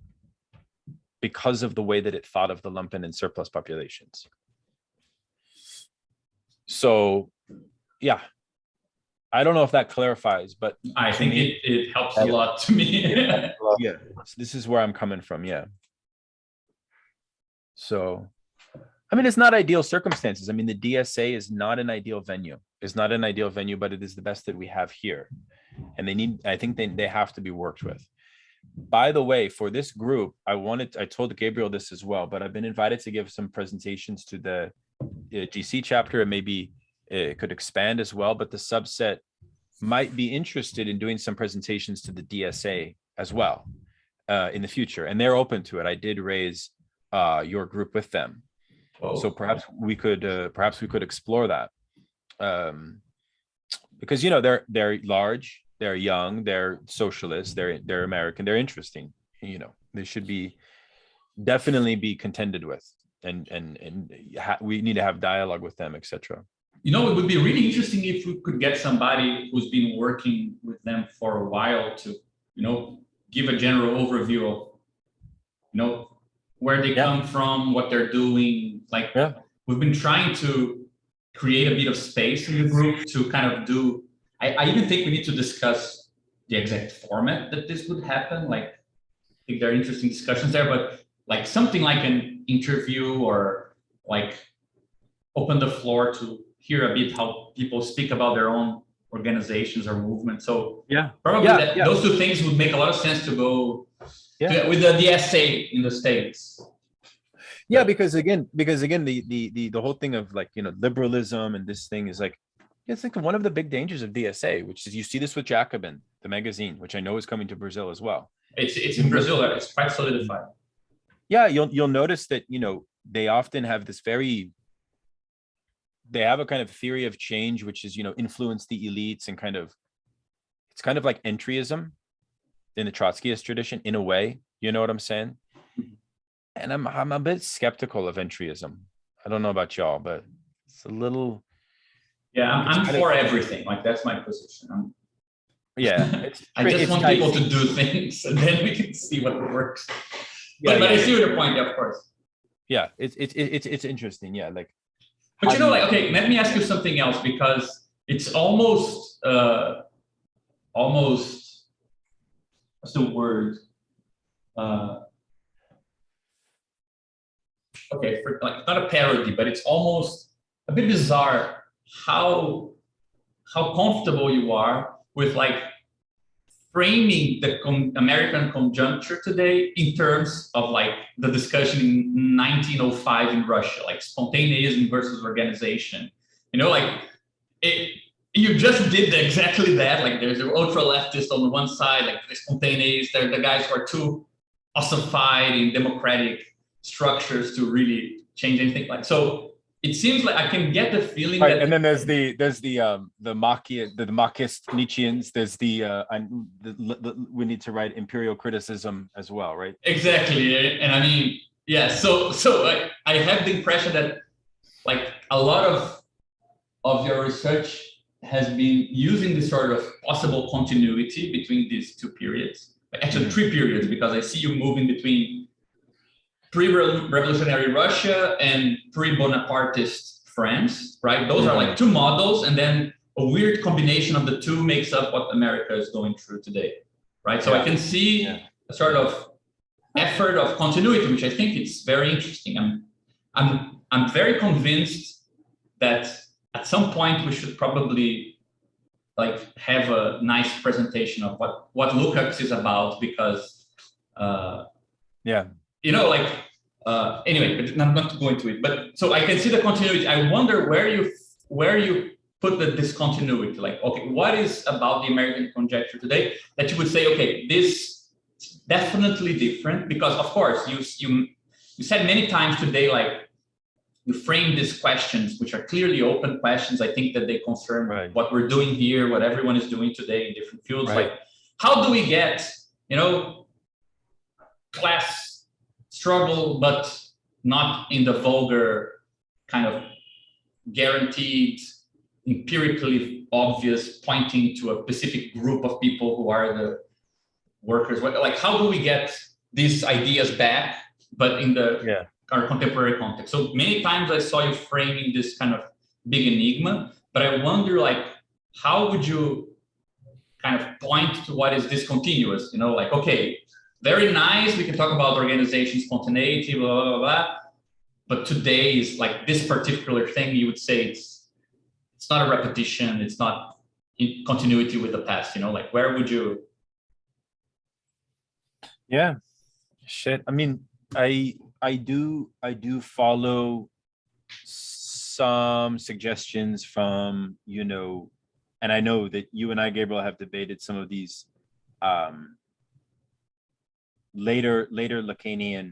because of the way that it thought of the lumpen and surplus populations. So, yeah, I don't know if that clarifies, but I think it helps a lot to me. Yeah, this is where I'm coming from. Yeah. So, I mean, it's not ideal circumstances. I mean, the DSA is not an ideal venue. It's not an ideal venue, but it is the best that we have here. And I think they have to be worked with. By the way, for this group, I told Gabriel this as well, but I've been invited to give some presentations to the GC chapter, and maybe it could expand as well, but the subset might be interested in doing some presentations to the DSA as well in the future. And they're open to it. I did raise your group with them. So perhaps we could explore that, because they're large, they're young, they're socialists, they're American, they're interesting. They should definitely be contended with, and we need to have dialogue with them, etc. It would be really interesting if we could get somebody who's been working with them for a while to, give a general overview of, where they come from, what they're doing. Like, we've been trying to create a bit of space in the group to kind of do, I even think we need to discuss the exact format that this would happen. Like, I think there are interesting discussions there, but like something like an interview, or like open the floor to hear a bit how people speak about their own organizations or movements. So probably those two things would make a lot of sense to go with the DSA in the States. Yeah, because again, the whole thing of like, liberalism and this thing is like, it's like one of the big dangers of DSA, which is you see this with Jacobin, the magazine, which I know is coming to Brazil as well. It's in Brazil. It's quite solidified. Yeah, you'll notice that, they often have this they have a kind of theory of change, which is, influence the elites, and it's kind of like entryism in the Trotskyist tradition in a way, you know what I'm saying? And I'm a bit skeptical of entryism. I don't know about y'all, but it's a little, Yeah, I'm kinda- for everything. Like that's my position. Yeah, I just it's want nice. people to do things, and then we can see what works. Yeah, But I yeah, see your point, of course. yeah. It's interesting. Yeah, like. But how you know, do like, okay, let me ask you something else, because it's almost, what's the word? Okay, like not a parody, but it's almost a bit bizarre how comfortable you are with like framing the American conjuncture today in terms of like the discussion in 1905 in Russia, like spontaneism versus organization. You know, like you just did exactly that. Like there's the ultra leftist on the one side, like the spontaneous, they're the guys who are too ossified in democratic structures to really change anything. Like so. It seems like I can get the feeling Right, that, and then there's the Marxist Nietzscheans. There's the we need to write imperial criticism as well, right? exactly, and I mean, yeah. So I have the impression that like a lot of your research has been using this sort of possible continuity between these two periods, actually three periods, because I see you moving between pre-revolutionary Russia and pre-Bonapartist France, right? Those are like two models, and then a weird combination of the two makes up what America is going through today, right? So I can see a sort of effort of continuity, which I think it's very interesting. I'm very convinced that at some point we should probably like have a nice presentation of what Lukács is about, because you know, like, anyway, but I'm not going to it. But so I can see the continuity. I wonder where you put the discontinuity. Like, okay, what is about the American conjecture today that you would say, okay, this is definitely different? Because of course, you said many times today, like, you frame these questions, which are clearly open questions. I think that they concern what we're doing here, what everyone is doing today in different fields. Like, how do we get, you know, class struggle, but not in the vulgar kind of guaranteed, empirically obvious, pointing to a specific group of people who are the workers. Like, how do we get these ideas back, but in the our contemporary context? So many times I saw you framing this kind of big enigma, but I wonder, like, how would you kind of point to what is discontinuous? You know, like, okay, very nice, we can talk about organization, spontaneity, blah, blah, blah, blah. But today is like this particular thing, you would say it's not a repetition, it's not in continuity with the past, you know, like where would you? Yeah, shit. I mean, I do follow some suggestions from, you know, and I know that you and I, Gabriel, have debated some of these later Lacanian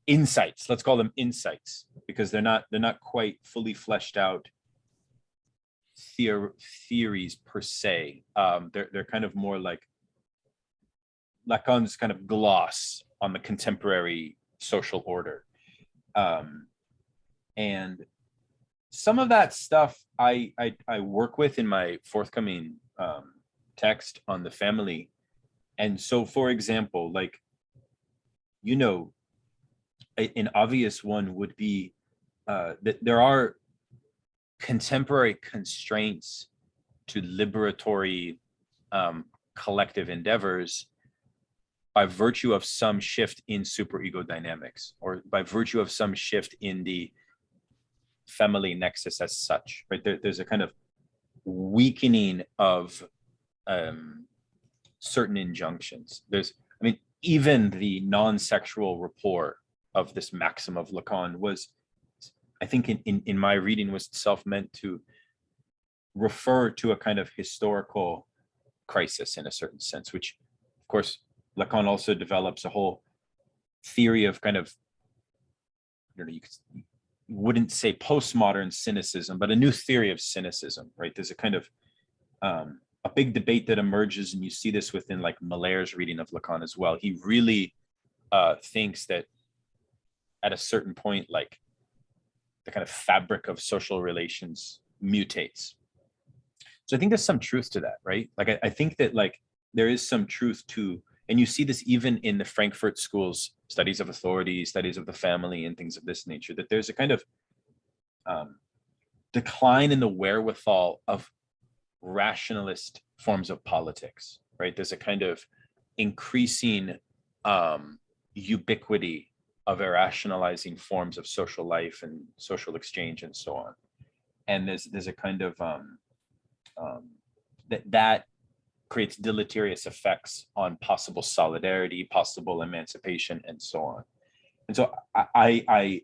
insights. Let's call them insights, because they're not quite fully fleshed out theories per se. They're kind of more like Lacan's kind of gloss on the contemporary social order, and some of that stuff I work with in my forthcoming text on the family. And so, for example, like, you know, an obvious one would be that there are contemporary constraints to liberatory collective endeavors by virtue of some shift in superego dynamics, or by virtue of some shift in the family nexus as such, right? There's a kind of weakening of certain injunctions. I mean, even the non-sexual rapport of this maxim of Lacan was, I think in my reading, was itself meant to refer to a kind of historical crisis in a certain sense, which, of course, Lacan also develops a whole theory of kind of, I don't know, you wouldn't say postmodern cynicism, but a new theory of cynicism, right? There's a kind of a big debate that emerges, and you see this within like Malaire's reading of Lacan as well. He really thinks that at a certain point, like kind of fabric of social relations mutates. So I think there's some truth to that, right? Like I think that like there is some truth to, and you see this even in the Frankfurt schools, studies of authority, studies of the family, and things of this nature, that there's a kind of decline in the wherewithal of rationalist forms of politics, right? There's a kind of increasing ubiquity of irrationalizing forms of social life and social exchange and so on. And there's a kind of that creates deleterious effects on possible solidarity, possible emancipation, and so on. And so I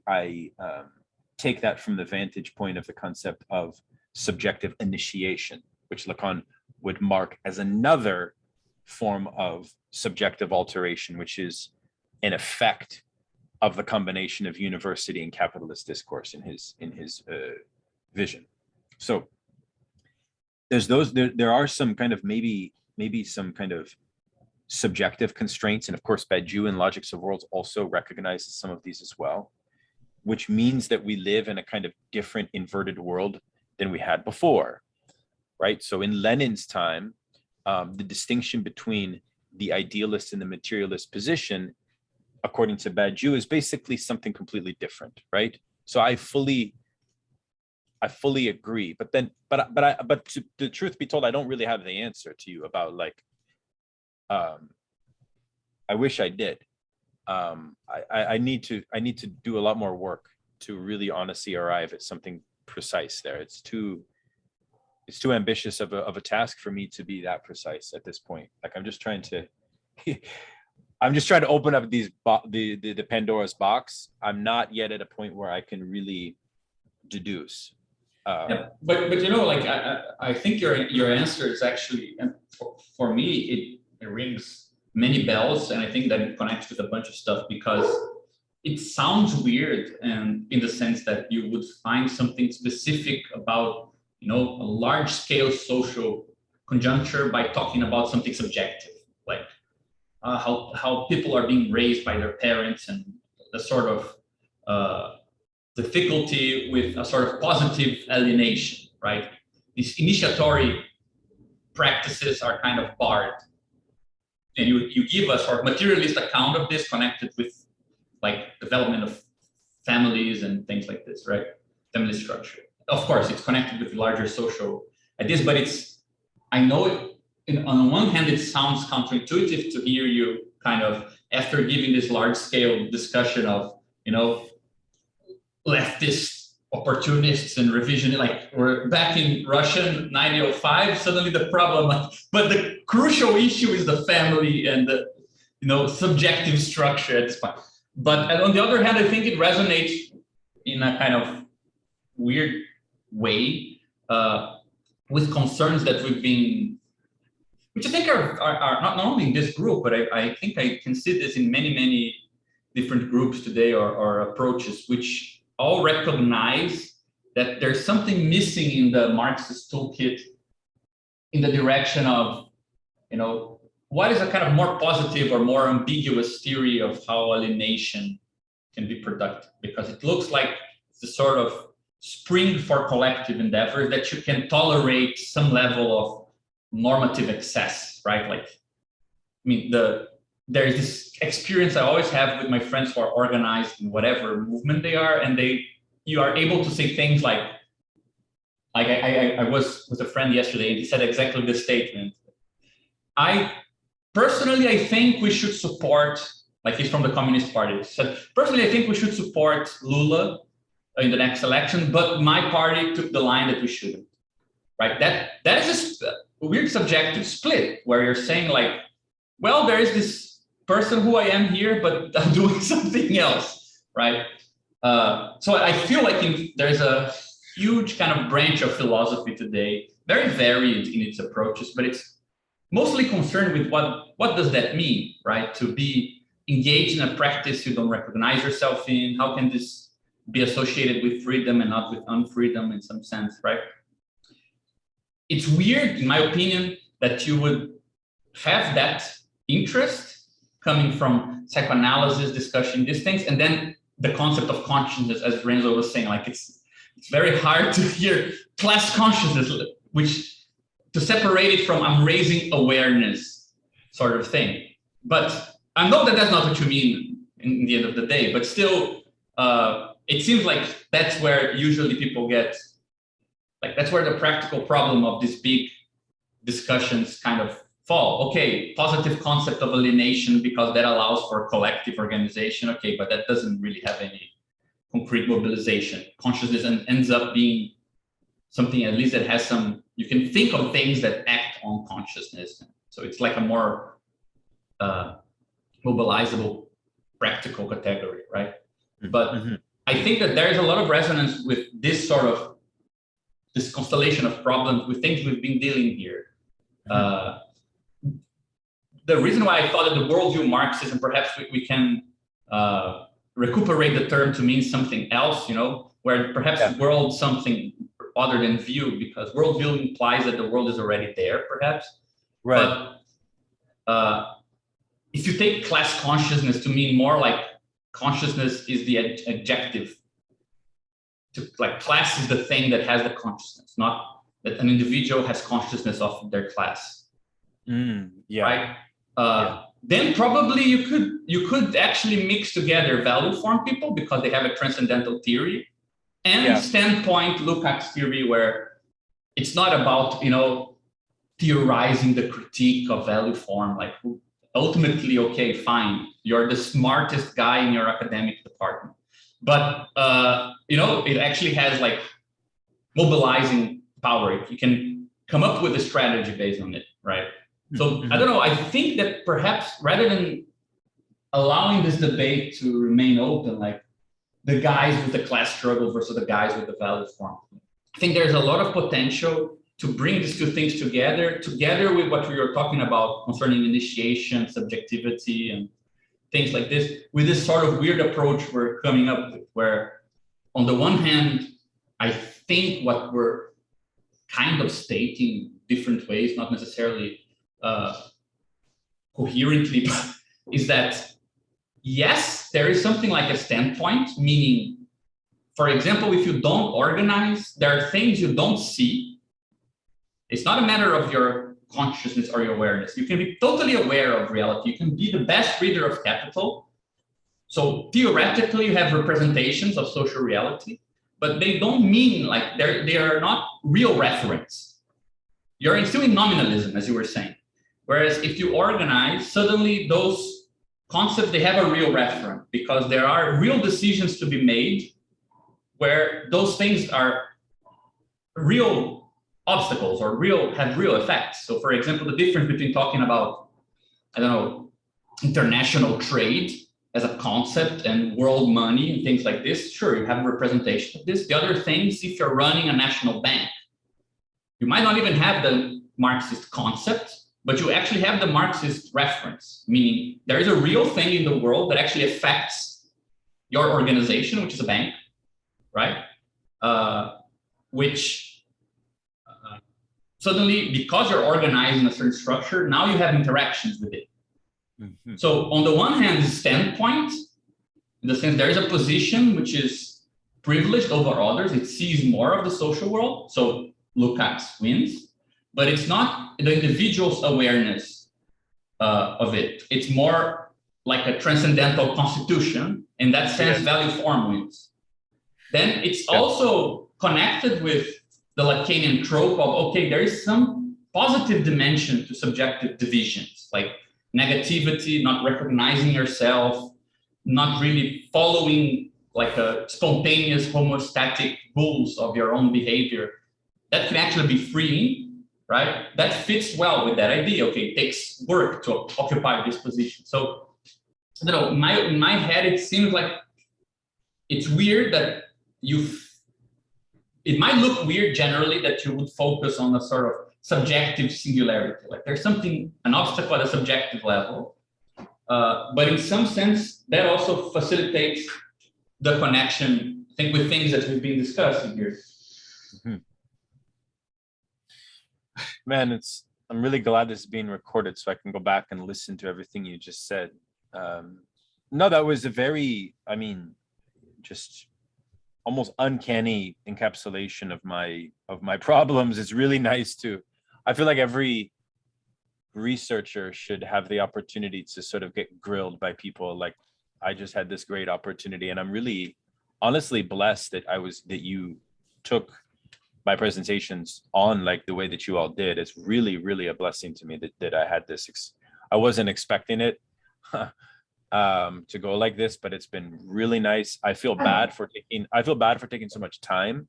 take that from the vantage point of the concept of subjective initiation, which Lacan would mark as another form of subjective alteration, which is an effect of the combination of university and capitalist discourse in his vision. So there's those. There are some kind of maybe some kind of subjective constraints, and of course, Badiou and Logics of Worlds also recognizes some of these as well, which means that we live in a kind of different inverted world than we had before, right? So in Lenin's time, the distinction between the idealist and the materialist position, according to Badiou, is basically something completely different, right? So I fully agree, but to the truth be told, I don't really have the answer to you about like, I wish I did. I need to do a lot more work to really honestly arrive at something precise there. It's too ambitious of a task for me to be that precise at this point. Like I'm just trying to open up the Pandora's box. I'm not yet at a point where I can really deduce. Yeah, but you know, like I think your answer is actually, and for me it rings many bells, and I think that it connects with a bunch of stuff, because it sounds weird, and in the sense that you would find something specific about, you know, a large scale social conjuncture by talking about something subjective, like how people are being raised by their parents, and the sort of difficulty with a sort of positive alienation, right? These initiatory practices are kind of barred. And you give a sort of materialist account of this connected with like development of families and things like this, right? Family structure. Of course, it's connected with larger social ideas, but I know on one hand, it sounds counterintuitive to hear you kind of, after giving this large scale discussion of, you know, leftist opportunists and revision, like we're back in Russian 1905, suddenly the problem, but the crucial issue is the family and the, you know, subjective structure at this point. But on the other hand, I think it resonates in a kind of weird way with concerns that we've been, which I think are not only in this group, but I think I can see this in many different groups today or approaches, which all recognize that there's something missing in the Marxist toolkit in the direction of, you know, what is a kind of more positive or more ambiguous theory of how alienation can be productive? Because it looks like it's the sort of spring for collective endeavor that you can tolerate some level of normative excess, right? Like, I mean, there's this experience I always have with my friends who are organized in whatever movement they are, and you are able to say things like I was with a friend yesterday, and he said exactly this statement. Personally, I think we should support, like he's from the Communist Party. He said, personally, I think we should support Lula in the next election, but my party took the line that we shouldn't, right? That is a weird subjective split where you're saying like, well, there is this person who I am here, but I'm doing something else, right? So I feel like there's a huge kind of branch of philosophy today, very varied in its approaches, but it's mostly concerned with what does that mean, right? To be engaged in a practice you don't recognize yourself in. How can this be associated with freedom and not with unfreedom in some sense, right? It's weird, in my opinion, that you would have that interest coming from psychoanalysis, discussing these things, and then the concept of consciousness, as Renzo was saying, like it's very hard to hear class consciousness, which to separate it from I'm raising awareness sort of thing. But I know that that's not what you mean in the end of the day, but still, it seems like that's where usually people get, like that's where the practical problem of these big discussions kind of fall. Okay, positive concept of alienation because that allows for collective organization. Okay, but that doesn't really have any concrete mobilization. Consciousness ends up being something at least that has some, you can think of things that act on consciousness. So it's like a more mobilizable practical category, right? But I think that there's a lot of resonance with this sort of, this constellation of problems with things we've been dealing here. The reason why I thought that the worldview Marxism, perhaps we can recuperate the term to mean something else, you know, where perhaps world something other than view, because worldview implies that the world is already there, perhaps. Right. But if you take class consciousness to mean more like consciousness is the adjective, to like class is the thing that has the consciousness, not that an individual has consciousness of their class. Right? Then probably you could actually mix together value form people because they have a transcendental theory and standpoint Lukács theory, where it's not about, you know, theorizing the critique of value form. Like ultimately, okay, fine, you're the smartest guy in your academic department, but you know, it actually has like mobilizing power. You can come up with a strategy based on it, right? So I don't know, I think that perhaps rather than allowing this debate to remain open, like the guys with the class struggle versus the guys with the value form, I think there's a lot of potential to bring these two things together with what we were talking about concerning initiation, subjectivity, and things like this, with this sort of weird approach we're coming up with, where on the one hand, I think what we're kind of stating different ways, not necessarily coherently, but is that yes, there is something like a standpoint, meaning, for example, if you don't organize, there are things you don't see. It's not a matter of your consciousness or your awareness. You can be totally aware of reality. You can be the best reader of Capital. So theoretically, you have representations of social reality, but they don't mean like they are not real reference. You're still in nominalism, as you were saying. Whereas if you organize, suddenly those concepts, they have a real reference because there are real decisions to be made where those things are real obstacles or have real effects. So for example, the difference between talking about, I don't know, international trade as a concept and world money and things like this, sure, you have a representation of this. The other things, if you're running a national bank, you might not even have the Marxist concept, but you actually have the Marxist reference, meaning there is a real thing in the world that actually affects your organization, which is a bank, right? Which suddenly, because you're organized in a certain structure, now you have interactions with it. So on the one hand, the standpoint, in the sense there is a position which is privileged over others, it sees more of the social world, so Lukács wins. But it's not the individual's awareness of it. It's more like a transcendental constitution. In that sense, value form wins. Then it's also connected with the Lacanian trope of, okay, there is some positive dimension to subjective divisions, like negativity, not recognizing yourself, not really following like a spontaneous homeostatic rules of your own behavior. That can actually be freeing. Right? That fits well with that idea. Okay, it takes work to occupy this position. So, you know, in my head, it seems like it's weird that it might look weird generally that you would focus on a sort of subjective singularity. Like there's something, an obstacle at a subjective level. But in some sense, that also facilitates the connection, I think, with things that we've been discussing here. Man, I'm really glad this is being recorded so I can go back and listen to everything you just said. No, that was a very, I mean, just almost uncanny encapsulation of my problems. It's really nice to, I feel like every researcher should have the opportunity to sort of get grilled by people. Like, I just had this great opportunity, and I'm really honestly blessed that that you took my presentations on like the way that you all did. It's really, really a blessing to me that I had this. I wasn't expecting it to go like this, but it's been really nice. I feel bad for taking so much time.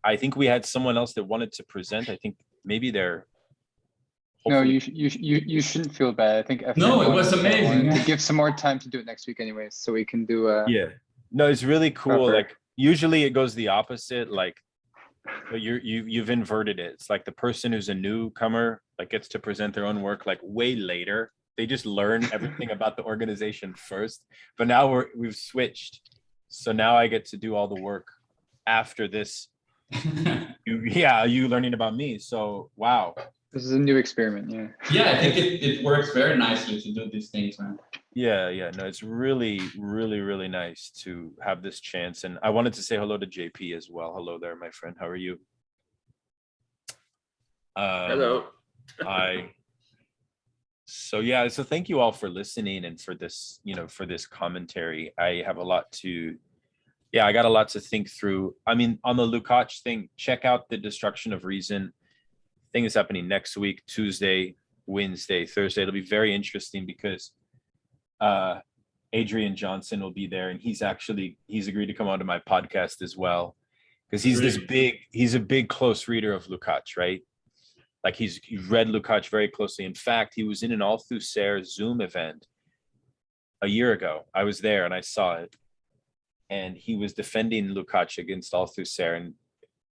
I think we had someone else that wanted to present. I think maybe they're. No, you shouldn't feel bad. I think No, it was amazing. To give some more time to do it next week, anyways, so we can do. Yeah, no, it's really cool. Proper. Like usually it goes the opposite. Like, but you've inverted it. It's like the person who's a newcomer like gets to present their own work like way later. They just learn everything about the organization first. But now we've switched. So now I get to do all the work after this. You learning about me. So wow. This is a new experiment, yeah. Yeah, I think it works very nicely to do these things, man. Yeah, no, it's really, really, really nice to have this chance. And I wanted to say hello to JP as well. Hello there, my friend. How are you? Hello. Hi. So yeah, so thank you all for listening and for this, for this commentary. I have a lot to, I got a lot to think through. I mean, on the Lukács thing, check out the Destruction of Reason. Thing is happening next week, Tuesday, Wednesday, Thursday. It'll be very interesting because Adrian Johnson will be there, and he's agreed to come onto my podcast as well, because he's a big close reader of Lukács, right? Like he read Lukács very closely. In fact, he was in an Althusser Zoom event a year ago. I was there and I saw it, and he was defending Lukács against Althusser, and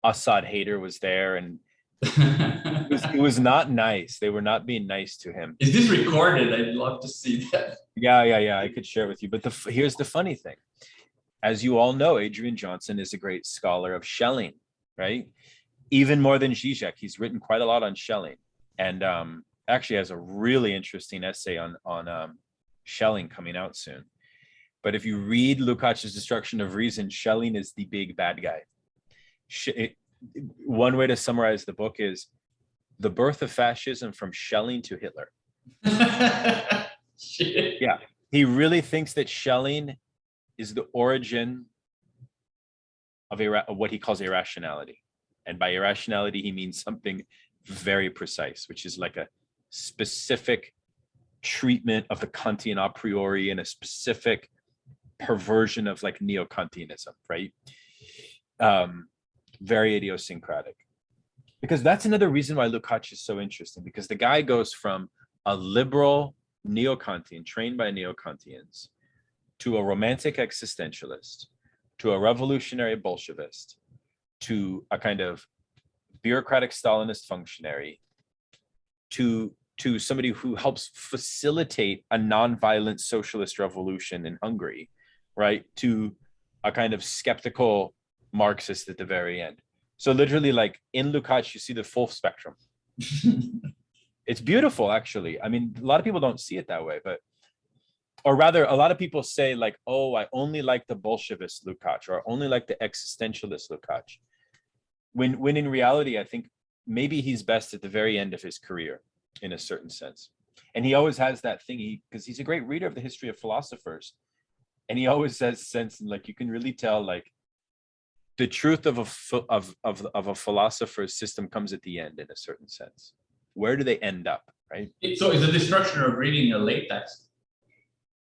Assad Hader was there, and it was not nice. They were not being nice to him. Is this recorded? I'd love to see that. Yeah. I could share it with you. But here's the funny thing. As you all know, Adrian Johnson is a great scholar of Schelling, right? Even more than Zizek. He's written quite a lot on Schelling, and actually has a really interesting essay on Schelling coming out soon. But if you read Lukács' Destruction of Reason, Schelling is the big bad guy. One way to summarize the book is the birth of fascism from Schelling to Hitler. Shit. Yeah, he really thinks that Schelling is the origin of what he calls irrationality. And by irrationality, he means something very precise, which is like a specific treatment of the Kantian a priori and a specific perversion of like neo-Kantianism, right? Very idiosyncratic. Because that's another reason why Lukács is so interesting, because the guy goes from a liberal neo-Kantian, trained by neo-Kantians, to a romantic existentialist, to a revolutionary Bolshevist, to a kind of bureaucratic Stalinist functionary, to somebody who helps facilitate a non-violent socialist revolution in Hungary, right? To a kind of skeptical Marxist at the very end. So literally, like in Lukács, you see the full spectrum. It's beautiful, actually. I mean, a lot of people don't see it that way, or rather, a lot of people say like, oh, I only like the Bolshevist Lukács, or I only like the existentialist Lukács. When in reality, I think maybe he's best at the very end of his career, in a certain sense. And he always has that thing, because he's a great reader of the history of philosophers. And he always says sense, like you can really tell, like, the truth of a philosopher's system comes at the end, in a certain sense. Where do they end up, right? So is the Destruction of Reading a late text?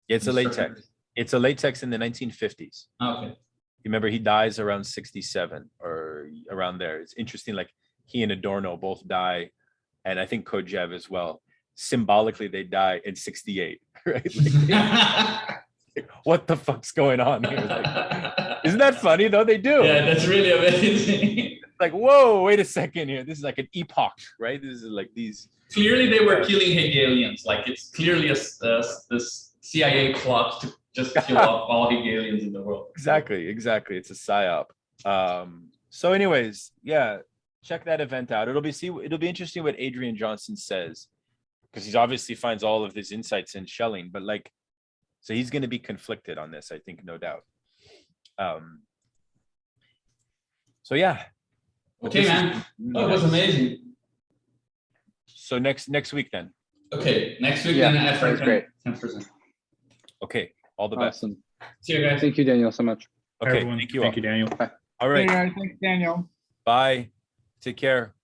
It's a late text. It's a late text in the 1950s. Okay. Remember, he dies around 67 or around there. It's interesting, like he and Adorno both die, and I think Kojev as well. Symbolically, they die in 68, right? Like, what the fuck's going on here? Like, isn't that funny though? They do. Yeah, that's really amazing. Like, whoa, wait a second here. This is like an epoch, right? This is like these. Clearly, they were killing Hegelians. Like, it's clearly this CIA plot to just kill off all Hegelians in the world. Exactly. It's a psyop. So, anyways, yeah, check that event out. It'll be interesting what Adrian Johnson says, because he obviously finds all of his insights in Schelling, but like, so he's going to be conflicted on this, I think, no doubt. So yeah. Okay, This is- man. Oh, it was amazing. So next week then. Okay, next week Yeah, then that after was great. 10%. Okay. All the best. Awesome. See you guys. Thank you, Daniel, so much. Okay. Everyone, Thank you. thank all. you, Daniel. All right. Hey, guys, thanks, Daniel. Bye. Take care.